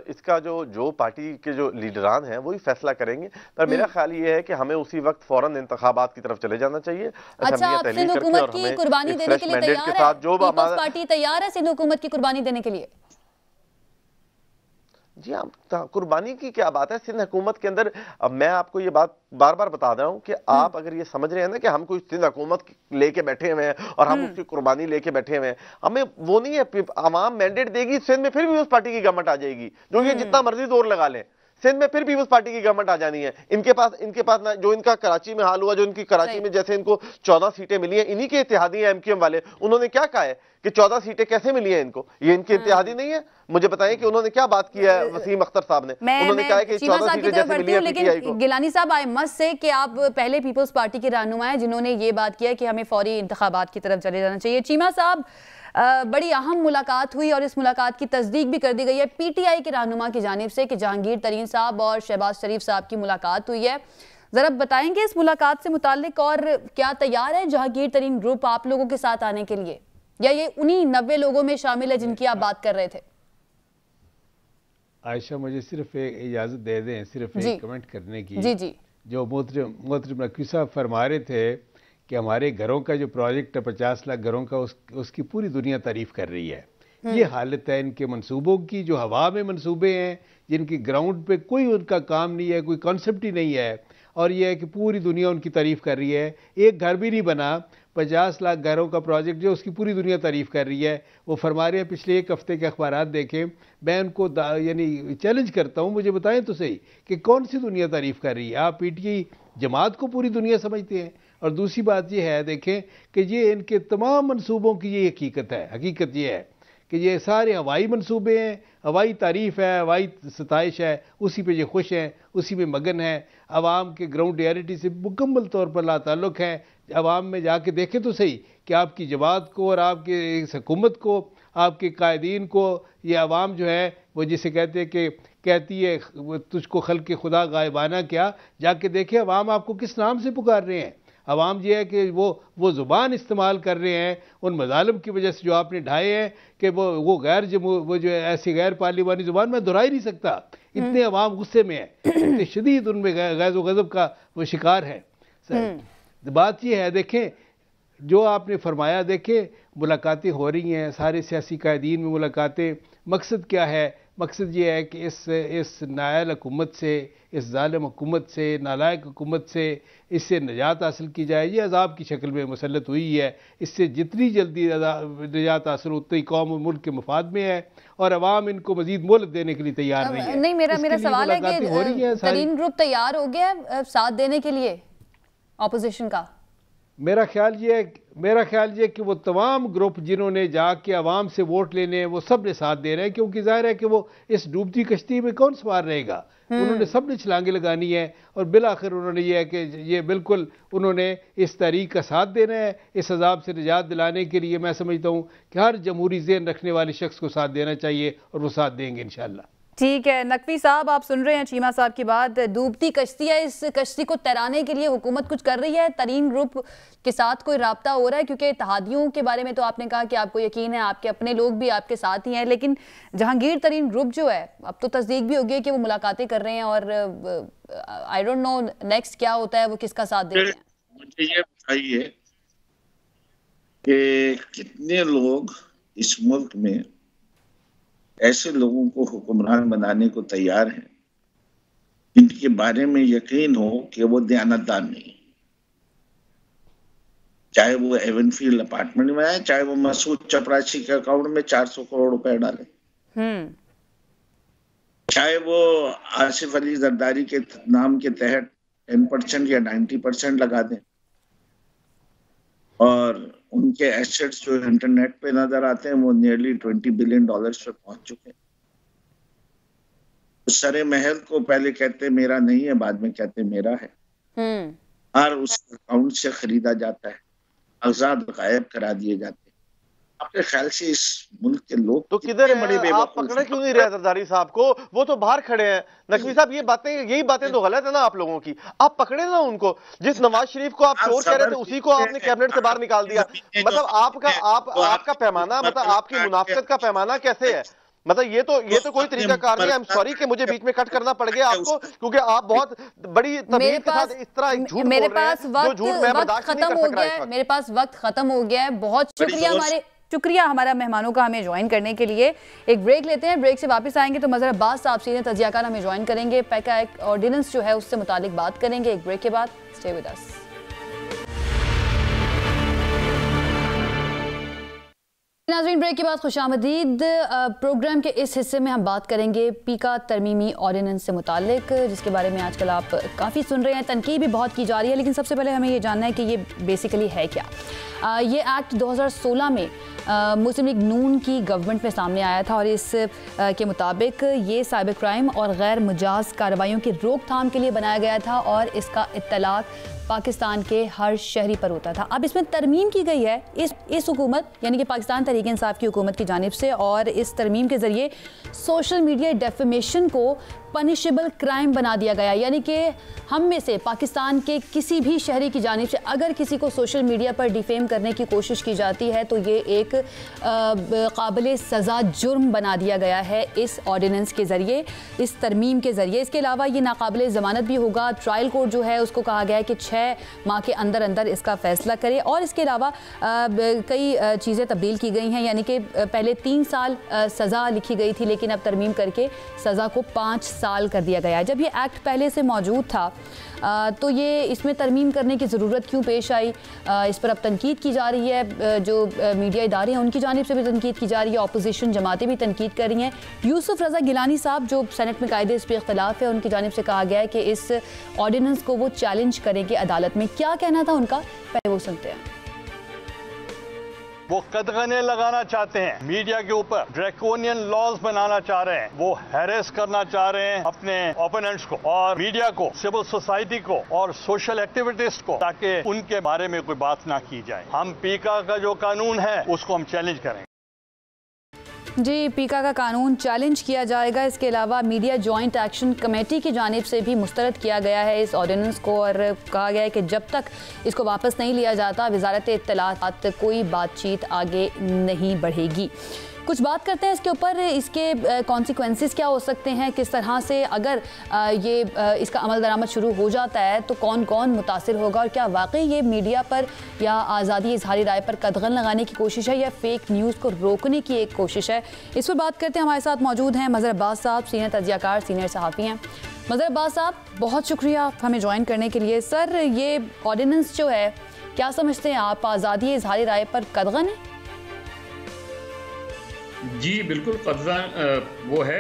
इसका जो पार्टी के जो लीडरान हैं वही फैसला करेंगे, पर मेरा ख्याल ये है कि हमें उसी वक्त फौरन इंतखाबात की तरफ चले जाना चाहिए। अच्छा, आप सिंध हुकूमत की कुर्बानी देने के लिए तैयार है? पीपल्स पार्टी तैयार है सिंध हुकूमत की कुर्बानी देने के लिए? जी हाँ, कुर्बानी की क्या बात है। सिंध हुकूमत के अंदर मैं आपको ये बात बार बार बता रहा हूं कि आप अगर ये समझ रहे हैं ना कि हम कोई सिंध हुकूमत लेके बैठे हुए हैं और हम उसकी कुर्बानी लेके बैठे हुए हैं, हमें वो नहीं है। आवाम मैंडेट देगी, सिंध में फिर भी उस पार्टी की गवर्नमेंट आ जाएगी, जो ये जितना मर्जी जोर लगा लें, सिंध में फिर भी उस पार्टी की गवर्नमेंट आ जानी है। इनके पास ना, जो इनका कराची में हाल हुआ, जो इनकी कराची में जैसे इनको 14 सीटें मिली हैं, इन्हीं के इत्तेहादी हैं एमक्यूएम वाले। उन्होंने क्या कहा है कि 14 सीटें कैसे मिली हैं इनको? ये इनके इत्तेहादी नहीं है? मुझे बताएं कि उन्होंने क्या बात की है वसीम अख्तर साहब ने। उन्होंने कहा है कि 14 सीटें जैसे मिली हैं पीटीआई को। गिलानी साहब, आई मस्ट से कि आप पहले पीपल्स पार्टी के रहनुमा हैं जिन्होंने ये बात किया कि हमें फौरी इंतखाबात की तरफ चले जाना चाहिए। चीमा साहब, बड़ी अहम मुलाकात हुई और इस मुलाकात की तस्दीक भी कर दी गई है पीटीआई के रहनुमा की जानिब से कि जहांगीर तरीन साहब और शहबाज शरीफ साहब की मुलाकात हुई है। जरा बताएंगे इस मुलाकात से मुताल्लिक, और क्या तैयार है जहांगीर तरीन ग्रुप आप लोगों के साथ आने के लिए, या ये उन्हीं 90 लोगों में शामिल है जिनकी आप बात कर रहे थे? आयशा, मुझे सिर्फ एक इजाज़त दे दें, सिर्फ एक कमेंट करने की। जी। जो मोहतरम नकवी साहब फरमा रहे थे कि हमारे घरों का जो प्रोजेक्ट है 50 लाख घरों का, उसकी पूरी दुनिया तारीफ कर रही है। ये हालत है इनके मंसूबों की, जो हवा में मंसूबे हैं, जिनकी ग्राउंड पे कोई उनका काम नहीं है, कोई कॉन्सेप्ट ही नहीं है, और ये है कि पूरी दुनिया उनकी तारीफ कर रही है। एक घर भी नहीं बना, 50 लाख घरों का प्रोजेक्ट जो उसकी पूरी दुनिया तारीफ कर रही है। वो फरमा रहे हैं, पिछले एक हफ्ते के अखबारात देखें, मैं उनको यानी चैलेंज करता हूँ, मुझे बताएं तो सही कि कौन सी दुनिया तारीफ कर रही है। आप पीटीआई जमात को पूरी दुनिया समझते हैं। और दूसरी बात ये है, देखें कि ये इनके तमाम मंसूबों की ये हकीकत है। हकीकत ये है कि ये सारे हवाई मंसूबे हैं, हवाई तारीफ है, हवाई सताइश है, उसी पे ये खुश हैं, उसी में मगन है। आवाम के ग्राउंड रियलिटी से मुकम्मल तौर पर लाताल्लुक़ है। आवाम में जाके देखें तो सही कि आपकी जमात को और आपके हुकूमत को, आपके कायदीन को, ये आवाम जो है वो जिसे कहते हैं कि कहती है तुझको खल्क़ खुदा गायबाना क्या, जाके देखें आवाम आपको किस नाम से पुकार रहे हैं। अवाम ये है कि वो ज़ुबान इस्तेमाल कर रहे हैं उन मज़ालिम की वजह से जो आपने ढाए हैं, कि वो वो जो ऐसी गैर पार्लिमानी ज़ुबान मैं दोहरा ही नहीं सकता। इतने अवाम गुस्से में है, इतने शदीद उनमें गैज़ व गज़ब का वो शिकार है। बात ये है, देखें जो आपने फरमाया, देखें मुलाकातें हो रही हैं, सारे सियासी कायदीन में मुलाकातें। मकसद क्या है? मकसद ये है कि इस नायल हुकूमत से, इस जालिम हुकूमत से, नालायक हुकूमत से इससे निजात हासिल की जाए। ये अजाब की शक्ल में मुसल्लत हुई है। इससे जितनी जल्दी निजात हासिल उतनी कौम और मुल्क के मफाद में है, और अवाम इनको मजीद मोहलत देने के लिए तैयार नहीं है। नहीं, मेरा सवाल है कि तरीन ग्रुप तैयार हो गया साथ देने के लिए ऑपोजिशन का? मेरा ख्याल ये है, मेरा ख्याल ये कि वो तमाम ग्रुप जिन्होंने जाके आवाम से वोट लेने हैं वो सब ने साथ दे रहे हैं, क्योंकि जाहिर है कि वो इस डूबती कश्ती में कौन सवार रहेगा। उन्होंने सब ने छलांगे लगानी है और बिल आखिर उन्होंने ये है कि ये बिल्कुल उन्होंने इस तहरीक का साथ देना है। इस अजाब से निजात दिलाने के लिए मैं समझता हूँ कि हर जमहूरी ज़हन रखने वाले शख्स को साथ देना चाहिए और वो साथ देंगे इंशाअल्लाह। ठीक है नकवी साहब, आप सुन रहे हैं चीमा साहब की बात। डूबती कश्ती है, इस कश्ती को तैराने के लिए हुकूमत कुछ कर रही है? तरीन ग्रुप के साथ कोई राब्ता हो रहा है? क्योंकि इत्तेहादियों के बारे में तो आपने कहा कि आपको यकीन है, आपके अपने लोग भी आपके साथ ही हैं, लेकिन जहांगीर तरीन ग्रुप जो है अब तो तस्दीक भी हो गई कि वो मुलाकातें कर रहे हैं और आई डोंट नो नेक्स्ट क्या होता है, वो किसका साथ दे रहे हैं? मुझे ये बताइए कि कितने लोग इस मुल्क में ऐसे लोगों को हुक्मरान बनाने को तैयार हैं जिनके बारे में यकीन हो कि वो दयानतदार नहीं, चाहे वो एवनफील्ड अपार्टमेंट में आए, चाहे वो मसूद चपरासी के अकाउंट में 400 करोड़ रुपए डाले, चाहे वो आसिफ अली जरदारी के नाम के तहत 10% या 90% लगा दें और उनके एसेट्स जो इंटरनेट पे नजर आते हैं वो नियरली $20 बिलियन पे पहुंच चुके हैं। उस सरे महल को पहले कहते मेरा नहीं है, बाद में कहते मेरा है, और उस अकाउंट से खरीदा जाता है, आजाद गायब करा दिए जाते हैं। आपके ख्याल से इस मुल्क के लोग तो किधर है? आप पकड़े क्यों नहीं रहे जरदारी साहब को? वो तो बाहर खड़े हैं। नकवी साहब यही बातें तो गलत है ना आप लोगों की। आप पकड़े ना उनको। जिस नवाज शरीफ को आप चोर कह रहे थे उसी को आपने कैबिनेट से बाहर निकाल दिया। मतलब आपका पैमाना, मतलब आपकी मुनाफिकत का पैमाना कैसे है? मतलब ये तो कोई तरीका कार नहीं। आई एम सॉरी कि मुझे बीच में कट करना पड़ गया आपको, क्योंकि आप बहुत बड़ी तमीज के साथ इस तरह झूठ बोल रहे हैं। जो झूठ मैं बर्दाश्त नहीं कर सक रहा। मेरे पास वक्त खत्म हो गया है। बहुत शुक्रिया हमारा मेहमानों का हमें ज्वाइन करने के लिए। एक ब्रेक लेते हैं, ब्रेक से वापस आएंगे तो मजहर अब्बास साहब सीनियर तजियाकार हमें ज्वाइन करेंगे। पैका एक्ट ऑर्डिनेंस जो है उससे मुतालिक बात करेंगे एक ब्रेक के बाद। Stay with us. नाज़रीन, ब्रेक के बाद खुशामदीद। प्रोग्राम के इस हिस्से में हम बात करेंगे पीका तरमीमी ऑर्डिनेंस से मुतालिक, जिसके बारे में आजकल आप काफ़ी सुन रहे हैं, तनकीद भी बहुत की जा रही है। लेकिन सबसे पहले हमें ये जानना है कि ये बेसिकली है क्या। ये एक्ट 2016 में मुस्लिम लीग नून की गवर्नमेंट में सामने आया था और इस के मुताबिक ये साइबर क्राइम और गैर मुजाज कार्रवाइयों की रोकथाम के लिए बनाया गया था और इसका इत्तलाक पाकिस्तान के हर शहरी पर होता था। अब इसमें तरमीम की गई है इस हुकूमत यानी कि पाकिस्तान तहरीक इंसाफ की हुकूमत की जानिब से, और इस तरमीम के ज़रिए सोशल मीडिया डेफेमेशन को पनिशेबल क्राइम बना दिया गया। यानी कि हम में से पाकिस्तान के किसी भी शहरी की जानिब से अगर किसी को सोशल मीडिया पर डिफेम करने की कोशिश की जाती है तो ये एक काबिल सज़ा जुर्म बना दिया गया है इस ऑर्डिनेंस के ज़रिए, इस तरमीम के ज़रिए। इसके अलावा ये नाकाबिल ज़मानत भी होगा। ट्रायल कोर्ट जो है उसको कहा गया है कि 6 माह के अंदर अंदर इसका फ़ैसला करे। और इसके अलावा कई चीज़ें तब्दील की गई हैं, यानी कि पहले 3 साल सज़ा लिखी गई थी, लेकिन अब तरमीम करके सज़ा को 5 साल कर दिया गया है। जब ये एक्ट पहले से मौजूद था तो ये इसमें तरमीम करने की ज़रूरत क्यों पेश आई, इस पर अब तनकीद की जा रही है। जो मीडिया इदारे हैं उनकी जानिब से भी तनकीद की जा रही है, अपोजिशन जमातें भी तनकीद कर रही हैं। यूसुफ रज़ा गिलानी साहब जो सेनेट में कायदे इस पर इख्तलाफ है, उनकी जानिब से कहा गया है कि इस ऑर्डिनेंस को वो चैलेंज करेंगे अदालत में। क्या कहना था उनका, पहले वो सुनते हैं। वो कदगने लगाना चाहते हैं, मीडिया के ऊपर ड्रैकोनियन लॉज बनाना चाह रहे हैं, वो हैरेस करना चाह रहे हैं अपने ओपोनेंट्स को और मीडिया को, सिविल सोसाइटी को और सोशल एक्टिविटीज को, ताकि उनके बारे में कोई बात ना की जाए। हम पीका का जो कानून है उसको हम चैलेंज करेंगे। जी, पीका का कानून चैलेंज किया जाएगा। इसके अलावा मीडिया जॉइंट एक्शन कमेटी की जानिब से भी मुस्तरद किया गया है इस ऑर्डिनेंस को, और कहा गया है कि जब तक इसको वापस नहीं लिया जाता वजारत इत्तलात कोई बातचीत आगे नहीं बढ़ेगी। कुछ बात करते हैं इसके ऊपर, इसके कॉन्सिक्वेंसेस क्या हो सकते हैं, किस तरह से अगर इसका अमल दरामद शुरू हो जाता है तो कौन कौन मुतासिर होगा, और क्या वाकई ये मीडिया पर या आज़ादी इजहारी राय पर कदगन लगाने की कोशिश है या फेक न्यूज़ को रोकने की एक कोशिश है। इस पर बात करते हैं। हमारे साथ मौजूद हैं मजहर अब्बास साहब, सीनियर तजियाकार, सीनियर सहाफ़ी हैं। मजहर अब्बास साहब, बहुत शुक्रिया हमें ज्वाइन करने के लिए। सर, ये ऑर्डिनेंस जो है क्या समझते हैं आप, आज़ादी इजहारी राय पर कदगन है? जी बिल्कुल, कब्जा वो है,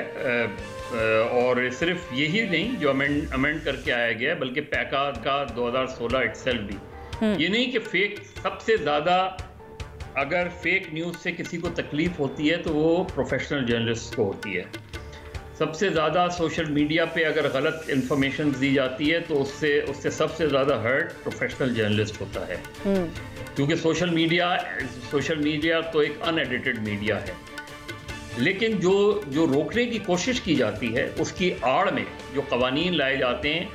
और सिर्फ यही नहीं जो अमेंड करके आया गया है, बल्कि पैका का 2016 इटसेल्फ भी ये नहीं कि फेक, सबसे ज़्यादा अगर फेक न्यूज़ से किसी को तकलीफ होती है तो वो प्रोफेशनल जर्नलिस्ट को होती है। सबसे ज़्यादा सोशल मीडिया पे अगर गलत इंफॉर्मेशन दी जाती है तो उससे सबसे ज़्यादा हर्ट प्रोफेशनल जर्नलिस्ट होता है, क्योंकि सोशल मीडिया तो एक अनएडिटेड मीडिया है। लेकिन जो रोकने की कोशिश की जाती है उसकी आड़ में जो कवानीन लाए जाते हैं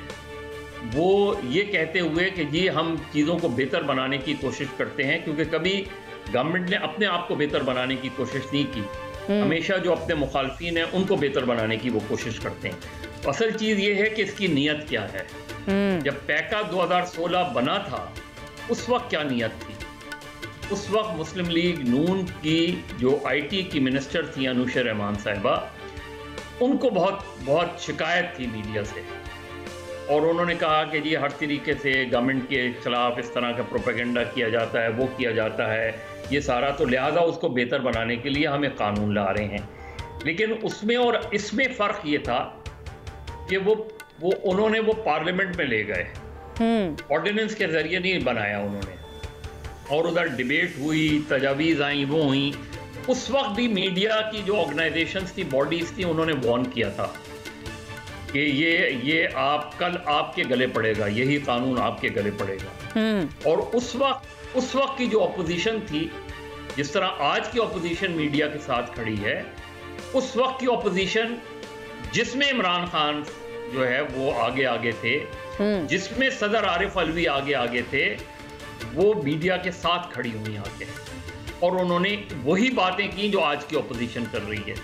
वो ये कहते हुए कि जी हम चीज़ों को बेहतर बनाने की कोशिश करते हैं, क्योंकि कभी गवर्नमेंट ने अपने आप को बेहतर बनाने की कोशिश नहीं की। हमेशा जो अपने मुखालफिन हैं उनको बेहतर बनाने की वो कोशिश करते हैं। असल चीज़ ये है कि इसकी नीयत क्या है। जब पैका 2016 बना था उस वक्त क्या नीयत थी? उस वक्त मुस्लिम लीग नून की जो IT की मिनिस्टर थी अनुशा रहमान साहिबा, उनको बहुत शिकायत थी मीडिया से, और उन्होंने कहा कि जी हर तरीके से गवर्नमेंट के खिलाफ इस तरह का प्रोपेगेंडा किया जाता है, वो किया जाता है, ये सारा, तो लिहाजा उसको बेहतर बनाने के लिए हमें कानून ला रहे हैं। लेकिन उसमें और इसमें फ़र्क ये था कि उन्होंने वो पार्लियामेंट में ले गए, ऑर्डिनेंस के ज़रिए नहीं बनाया उन्होंने, और उधर डिबेट हुई, तजावीज़ आई, वो हुई। उस वक्त भी मीडिया की जो ऑर्गेनाइजेशंस थी, बॉडीज़ थी, उन्होंने वार्न किया था कि ये कल आपके गले पड़ेगा, यही कानून आपके गले पड़ेगा। और उस वक्त की जो अपोजिशन थी, जिस तरह आज की अपोजिशन मीडिया के साथ खड़ी है, उस वक्त की अपोजिशन जिसमें इमरान खान जो है वो आगे थे, जिसमें सदर आरिफ अलवी आगे थे, वो मीडिया के साथ खड़ी हुई आके, और उन्होंने वही बातें की जो आज की अपोजिशन कर रही है।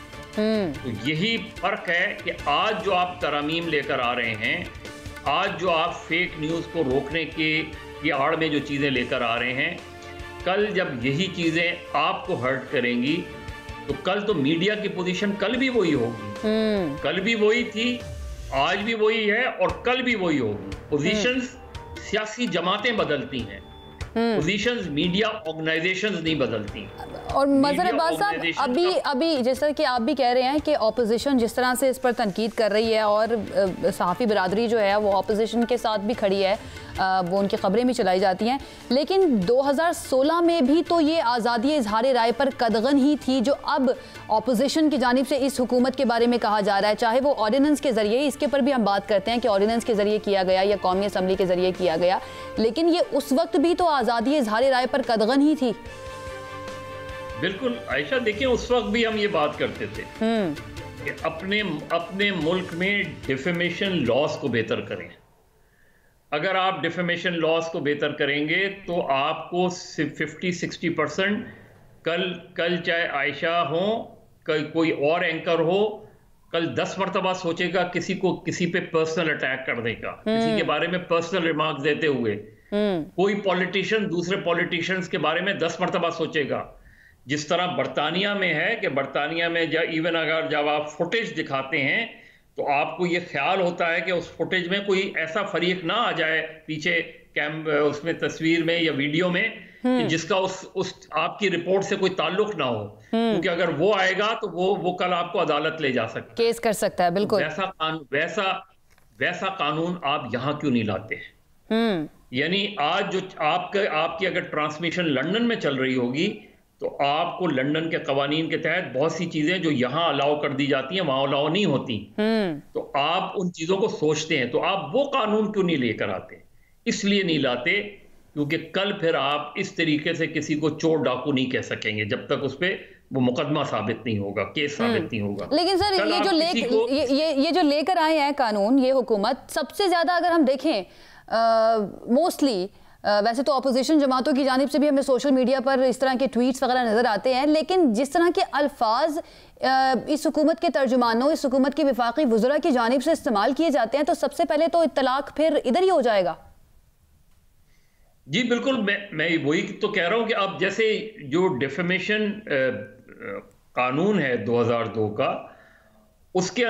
तो यही फर्क है कि आज जो आप तरमीम लेकर आ रहे हैं, आज जो आप फेक न्यूज़ को रोकने की आड़ में जो चीज़ें लेकर आ रहे हैं, कल जब यही चीज़ें आपको हर्ट करेंगी तो कल तो मीडिया की पोजीशन कल भी वही होगी। कल भी वही थी, आज भी वही है, और कल भी वही होगी। पोजीशंस सियासी जमातें बदलती हैं, पोजीशंस मीडिया ऑर्गेनाइजेशंस नहीं बदलती। और मज़हर अब्बास साहब, अभी जैसा कि आप भी कह रहे हैं कि ऑपोजिशन जिस तरह से इस पर तनकीद कर रही है, और सहाफ़ी बिरादरी जो है वो ऑपोजिशन के साथ भी खड़ी है, वो उनकी खबरें भी चलाई जाती हैं, लेकिन 2016 में भी तो ये आज़ादी इजहार राय पर कदगन ही थी, जो अब ऑपोजिशन की जानिब से इस हुकूमत के बारे में कहा जा रहा है, चाहे वो ऑर्डिनेंस के ज़रिए, इसके ऊपर भी हम बात करते हैं कि ऑर्डिनेंस के ज़रिए किया गया या कौमी असम्बली के ज़रिए किया गया, लेकिन ये उस वक्त भी तो आज़ादी इजहार राय पर कदगन ही थी। बिल्कुल आयशा, देखिए उस वक्त भी हम ये बात करते थे कि अपने मुल्क में डिफेमेशन लॉस को बेहतर करें। अगर आप डिफेमेशन लॉस को बेहतर करेंगे तो आपको 50-60% कल चाहे आयशा हो, कल कोई और एंकर हो, कल 10 मरतबा सोचेगा किसी पे पर्सनल अटैक करने का, किसी के बारे में पर्सनल रिमार्क्स देते हुए। कोई पॉलिटिशियन दूसरे पॉलिटिशियंस के बारे में 10 मरतबा सोचेगा। जिस तरह बरतानिया में है कि बरतानिया में इवन अगर जब आप फुटेज दिखाते हैं तो आपको ये ख्याल होता है कि उस फुटेज में कोई ऐसा फरीक ना आ जाए पीछे उसमें तस्वीर में या वीडियो में कि जिसका उस आपकी रिपोर्ट से कोई ताल्लुक ना हो, क्योंकि अगर वो आएगा तो वो कल आपको अदालत ले जा सकता है, केस कर सकता है। बिल्कुल वैसा कानून आप यहाँ क्यों नहीं लाते? यानी आज जो आपकी अगर ट्रांसमिशन लंदन में चल रही होगी तो आपको लंदन के कवानीन के तहत बहुत सी चीजें जो यहाँ अलाउ कर दी जाती हैं वहां अलाउ नहीं होती। तो आप उन चीजों को सोचते हैं, तो आप वो कानून क्यों नहीं लेकर आते? इसलिए नहीं लाते क्योंकि कल फिर आप इस तरीके से किसी को चोर डाकू नहीं कह सकेंगे जब तक उस पर वो मुकदमा साबित नहीं होगा, केस साबित नहीं होगा। लेकिन सर ये जो लेकर आए हैं कानून, ये हुकूमत, सबसे ज्यादा अगर हम देखें मोस्टली वैसे तो अपोजिशन जमातों की जानिब से भी हमें सोशल मीडिया पर इस तरह के ट्वीट्स वगैरह नज़र आते हैं, लेकिन जिस तरह के अल्फाज इस हुकूमत के तर्जुमानों, इस हुकूमत के वफाकी वज़रा की जानिब से इस्तेमाल किए जाते हैं, तो सबसे पहले तो इत्तलाक फिर इधर ही हो जाएगा। जी बिल्कुल, मैं वही तो कह रहा हूं कि अब जैसे जो डिफेमेशन कानून है 2002 का, उसके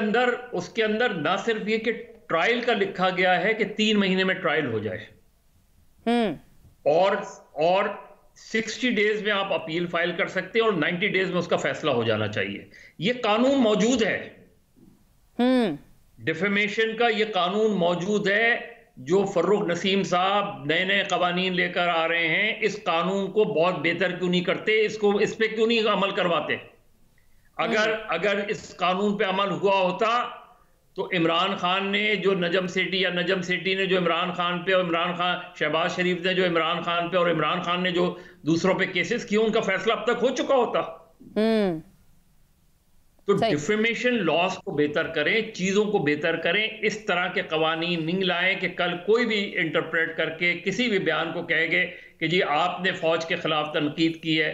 अंदर ना सिर्फ ये कि ट्रायल का लिखा गया है कि 3 महीने में ट्रायल हो जाए, और 60 डेज में आप अपील फाइल कर सकते हैं और 90 डेज में उसका फैसला हो जाना चाहिए। ये कानून मौजूद है, डिफेमेशन का ये कानून मौजूद है। जो फर्रुख नसीम साहब नए नए कवानीन लेकर आ रहे हैं, इस कानून को बहुत बेहतर क्यों नहीं करते, इस पे क्यों नहीं अमल करवाते? अगर इस कानून पे अमल हुआ होता तो इमरान खान ने जो नजम सेठी ने जो इमरान खान पे, और इमरान खान, शहबाज शरीफ ने जो इमरान खान पे, और इमरान खान ने जो दूसरों पे केसेस किए, उनका फैसला अब तक हो चुका होता। तो डिफेमेशन लॉस को बेहतर करें, चीजों को बेहतर करें, इस तरह के कवानीन नहीं लाएं कि कल कोई भी इंटरप्रेट करके किसी भी बयान को कहेंगे कि जी आपने फौज के खिलाफ तनकीद की है,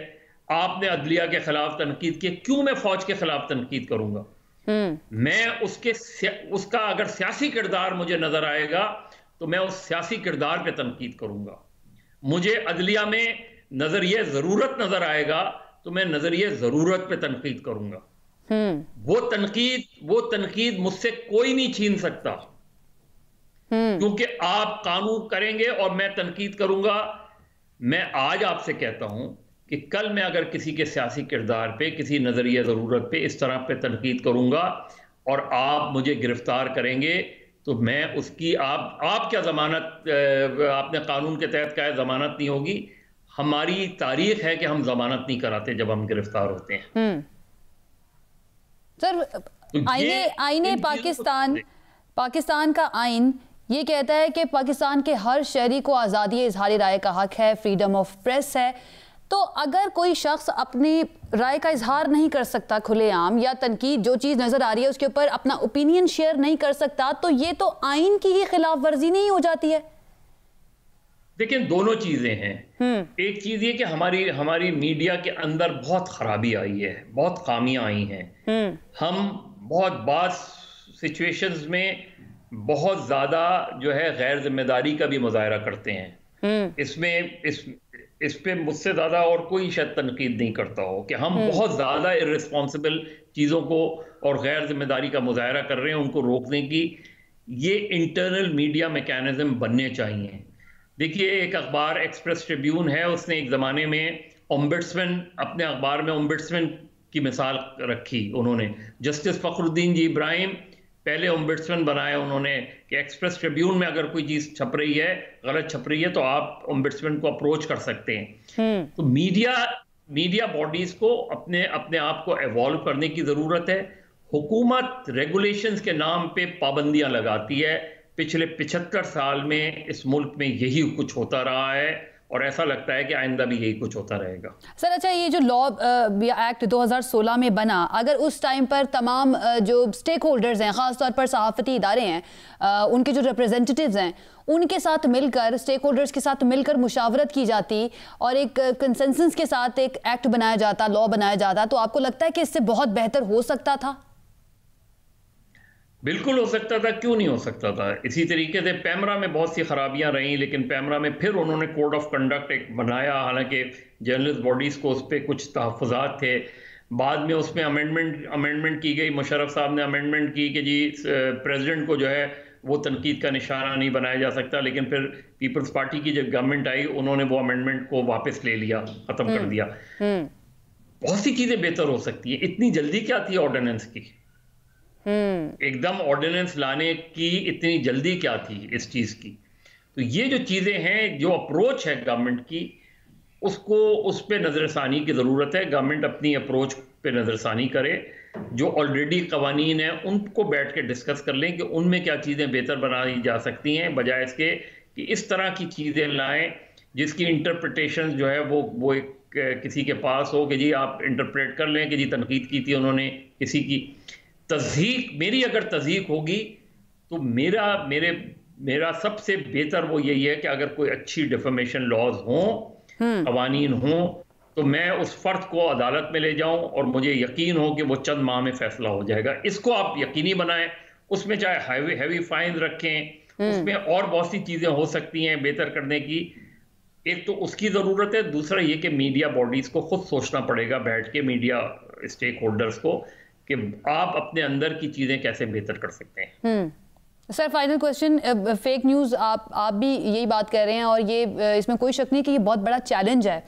आपने अदलिया के खिलाफ तनकीद की है। क्यों मैं फौज के खिलाफ तनकीद करूंगा? मैं उसका अगर सियासी किरदार मुझे नजर आएगा तो मैं उस सियासी किरदार पे तनकीद करूंगा। मुझे अदलिया में नजरिए जरूरत नजर आएगा तो मैं नजरिए जरूरत पे तनकीद करूंगा। वो तनकीद मुझसे कोई नहीं छीन सकता, क्योंकि आप कानून करेंगे और मैं तनकीद करूंगा। मैं आज आपसे कहता हूं कि कल मैं अगर किसी के सियासी किरदार पे, किसी नजरिया ज़रूरत पे इस तरह पे तनकीद करूंगा और आप मुझे गिरफ्तार करेंगे तो मैं उसकी आप क्या जमानत, आपने कानून के तहत कहा जमानत नहीं होगी। हमारी तारीख है कि हम जमानत नहीं कराते जब हम गिरफ्तार होते हैं। सर, आईने पाकिस्तान का आइन ये कहता है कि पाकिस्तान के हर शहरी को आज़ादी इज़हार राय का हक है, फ्रीडम ऑफ प्रेस है। तो अगर कोई शख्स अपनी राय का इजहार नहीं कर सकता खुलेआम, या तनकीद जो चीज़ नज़र आ रही है उसके ऊपर अपना ओपिनियन शेयर नहीं कर सकता, तो ये तो आइन की ही खिलाफ वर्जी नहीं हो जाती है? देखिए, दोनों चीजें हैं। एक चीज ये कि हमारी मीडिया के अंदर बहुत खराबी आई है, बहुत खामियां आई हैं। हम बहुत बात सिचुएशंस में बहुत ज्यादा जो है गैर जिम्मेदारी का भी मुजाहरा करते हैं। इस पे मुझसे ज्यादा और कोई शायद तनकीद नहीं करता हो कि हम बहुत ज्यादा इर्रिस्पॉन्सिबल चीजों को और गैर जिम्मेदारी का मुजाहरा कर रहे हैं। उनको रोकने की ये इंटरनल मीडिया मैकेनिज्म बनने चाहिए। देखिए, एक अखबार एक्सप्रेस ट्रिब्यून है, उसने एक ज़माने में ओम्बड्समैन, अपने अखबार में ओम्बड्समैन की मिसाल रखी उन्होंने। जस्टिस फखरुद्दीन जी इब्राहिम पहले ओम्बड्समैन बनाए उन्होंने कि एक्सप्रेस ट्रिब्यून में अगर कोई चीज़ छप रही है, गलत छप रही है, तो आप ओम्बड्समैन को अप्रोच कर सकते हैं। तो मीडिया बॉडीज़ को अपने आप को एवॉल्व करने की ज़रूरत है। हुकूमत रेगुलेशंस के नाम पे पाबंदियां लगाती है। पिछले 75 साल में इस मुल्क में यही कुछ होता रहा है और ऐसा लगता है कि आइंदा भी यही कुछ होता रहेगा। सर, अच्छा, ये जो लॉ एक्ट 2016 में बना, अगर उस टाइम पर तमाम जो स्टेक होल्डर्स हैं, ख़ासतौर पर सहाफ़ती इदारे हैं, उनके जो रिप्रेजेंटेटिव्स हैं, उनके साथ मिलकर, स्टेक होल्डर्स के साथ मिलकर मुशावरत की जाती और एक कंसेंसस के साथ एक एक्ट बनाया जाता, लॉ बनाया जाता, तो आपको लगता है कि इससे बहुत बेहतर हो सकता था? बिल्कुल हो सकता था, क्यों नहीं हो सकता था। इसी तरीके से पैमरा में बहुत सी खराबियां रहीं, लेकिन पैमरा में फिर उन्होंने कोड ऑफ कंडक्ट एक बनाया, हालांकि जर्नलिस्ट बॉडीज़ को उस पर कुछ तहफ़्फ़ुज़ात थे। बाद में उसमें अमेंडमेंट की गई, मुशर्रफ साहब ने अमेंडमेंट की कि जी प्रेसिडेंट को जो है वो तनकीद का निशाना नहीं बनाया जा सकता, लेकिन फिर पीपल्स पार्टी की जब गवर्नमेंट आई उन्होंने वो अमेंडमेंट को वापस ले लिया, ख़त्म कर दिया। बहुत सी चीज़ें बेहतर हो सकती है। इतनी जल्दी क्या थी ऑर्डिनेंस की? एकदम ऑर्डिनेंस लाने की इतनी जल्दी क्या थी इस चीज की? तो ये जो चीजें हैं, जो अप्रोच है गवर्नमेंट की, उसको उस पे नजरसानी की जरूरत है। गवर्नमेंट अपनी अप्रोच पे नजरसानी करे। जो ऑलरेडी कवानीन है उनको बैठ के डिस्कस कर लें कि उनमें क्या चीजें बेहतर बनाई जा सकती हैं, बजाय इसके कि इस तरह की चीजें लाएं जिसकी इंटरप्रिटेशन जो है वो एक किसी के पास हो कि जी आप इंटरप्रेट कर लें कि जी तनकीद की थी उन्होंने किसी की। तज़हीक, मेरी अगर तज़हीक होगी तो मेरा सबसे बेहतर वो यही है कि अगर कोई अच्छी डिफेमेशन लॉज हों, कवानीन हों, तो मैं उस फर्द को अदालत में ले जाऊं और मुझे यकीन हो कि वो चंद माह में फैसला हो जाएगा। इसको आप यकीनी बनाएं। उसमें चाहे हैवी फाइन रखें, उसमें और बहुत सी चीज़ें हो सकती हैं बेहतर करने की। एक तो उसकी ज़रूरत है, दूसरा ये कि मीडिया बॉडीज़ को खुद सोचना पड़ेगा बैठ के, मीडिया स्टेक होल्डर्स को, कि आप अपने अंदर की चीजें कैसे बेहतर कर सकते हैं। Sir, final question, fake news, आप भी यही बात कर रहे हैं और ये इसमें कोई शक नहीं कि ये बहुत बड़ा चैलेंज है।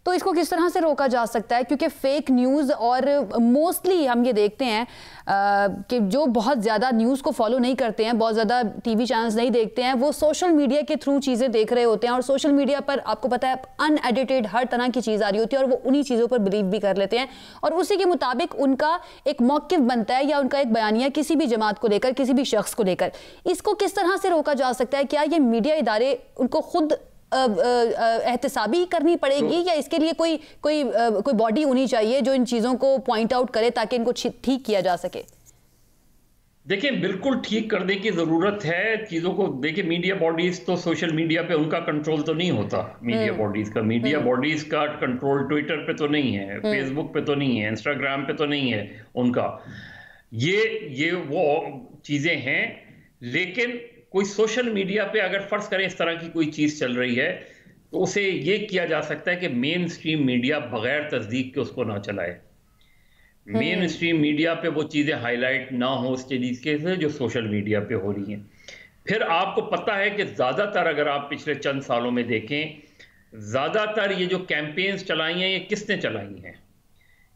तो तो इसको किस तरह से रोका जा सकता है? क्योंकि फेक न्यूज़ और मोस्टली हम ये देखते हैं कि जो बहुत ज़्यादा न्यूज़ को फॉलो नहीं करते हैं, बहुत ज़्यादा टीवी चैनल्स नहीं देखते हैं, वो सोशल मीडिया के थ्रू चीज़ें देख रहे होते हैं और सोशल मीडिया पर आपको पता है अनएडिटेड हर तरह की चीज़ आ रही होती है और वो उन्हीं चीज़ों पर बिलीव भी कर लेते हैं और उसी के मुताबिक उनका एक मौक़िफ़ बनता है या उनका एक बयानिया किसी भी जमात को लेकर, किसी भी शख्स को लेकर। इसको किस तरह से रोका जा सकता है? क्या ये मीडिया इदारे उनको खुद एहतसाबी करनी पड़ेगी या इसके लिए कोई बॉडी होनी चाहिए जो इन चीज़ों को पॉइंट आउट करे ताकि इनको ठीक किया जा सके? देखिए, बिल्कुल ठीक करने की ज़रूरत है चीज़ों को। देखिए, मीडिया बॉडीज़ तो सोशल मीडिया पे उनका कंट्रोल तो नहीं होता। मीडिया बॉडीज़ का कंट्रोल ट्विटर पे तो नहीं है, फेसबुक पे तो नहीं है, इंस्टाग्राम पे तो नहीं है उनका। ये वो चीज़ें हैं, लेकिन कोई सोशल मीडिया पे अगर फर्ज करें इस तरह की कोई चीज़ चल रही है तो उसे ये किया जा सकता है कि मेन स्ट्रीम मीडिया बगैर तस्दीक के उसको ना चलाए। मेन स्ट्रीम मीडिया पे वो चीज़ें हाईलाइट ना हो उस तरीके से जो सोशल मीडिया पे हो रही हैं। फिर आपको पता है कि ज़्यादातर अगर आप पिछले चंद सालों में देखें, ज़्यादातर ये जो कैंपेन्स चलाई हैं ये किसने चलाई हैं?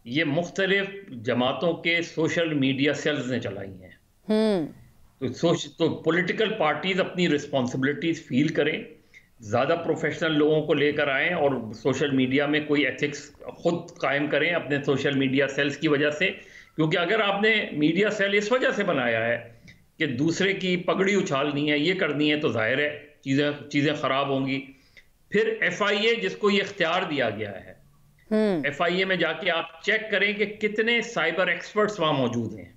ये मुख्तलिफ जमातों के सोशल मीडिया सेल्स ने चलाई हैं। तो पॉलिटिकल पार्टीज अपनी रिस्पॉन्सिबिलिटीज फील करें, ज़्यादा प्रोफेशनल लोगों को लेकर आएं और सोशल मीडिया में कोई एथिक्स खुद कायम करें अपने सोशल मीडिया सेल्स की वजह से। क्योंकि अगर आपने मीडिया सेल इस वजह से बनाया है कि दूसरे की पगड़ी उछालनी है, ये करनी है, तो जाहिर है चीज़ें ख़राब होंगी। फिर FIA जिसको ये इख्तियार दिया गया है, FIA में जाके आप चेक करें कि कितने साइबर एक्सपर्ट्स वहाँ मौजूद हैं,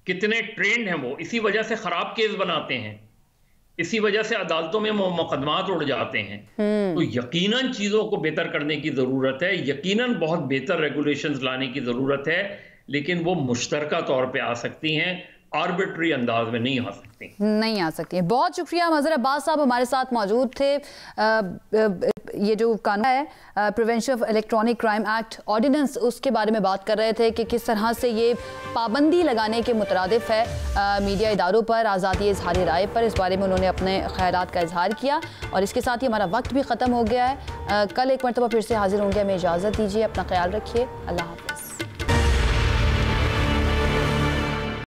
कितने ट्रेंड हैं वो। इसी वजह से ख़राब केस बनाते हैं, इसी वजह से अदालतों में मुकदमात उड़ जाते हैं। तो यकीनन चीज़ों को बेहतर करने की ज़रूरत है, यकीनन बहुत बेहतर रेगुलेशंस लाने की ज़रूरत है, लेकिन वो मुश्तरका तौर पे आ सकती हैं, आर्बिट्री अंदाज में नहीं आ सकती। बहुत शुक्रिया। मज़हर अब्बास साहब हमारे साथ मौजूद थे। ये जो कानून है prevention of electronic crime act ordinance, उसके बारे में बात कर रहे थे कि किस तरह से ये पाबंदी लगाने के मुतरादिफ है मीडिया इदारों पर आज़ादी इजहार राय पर। इस बारे में उन्होंने अपने ख्यालात का इजहार किया और इसके साथ ही हमारा वक्त भी ख़त्म हो गया है। कल एक मरतबा फिर से हाजिर होंगे। हमें इजाज़त दीजिए, अपना ख्याल रखिए। अल्लाह हाफ़िज़।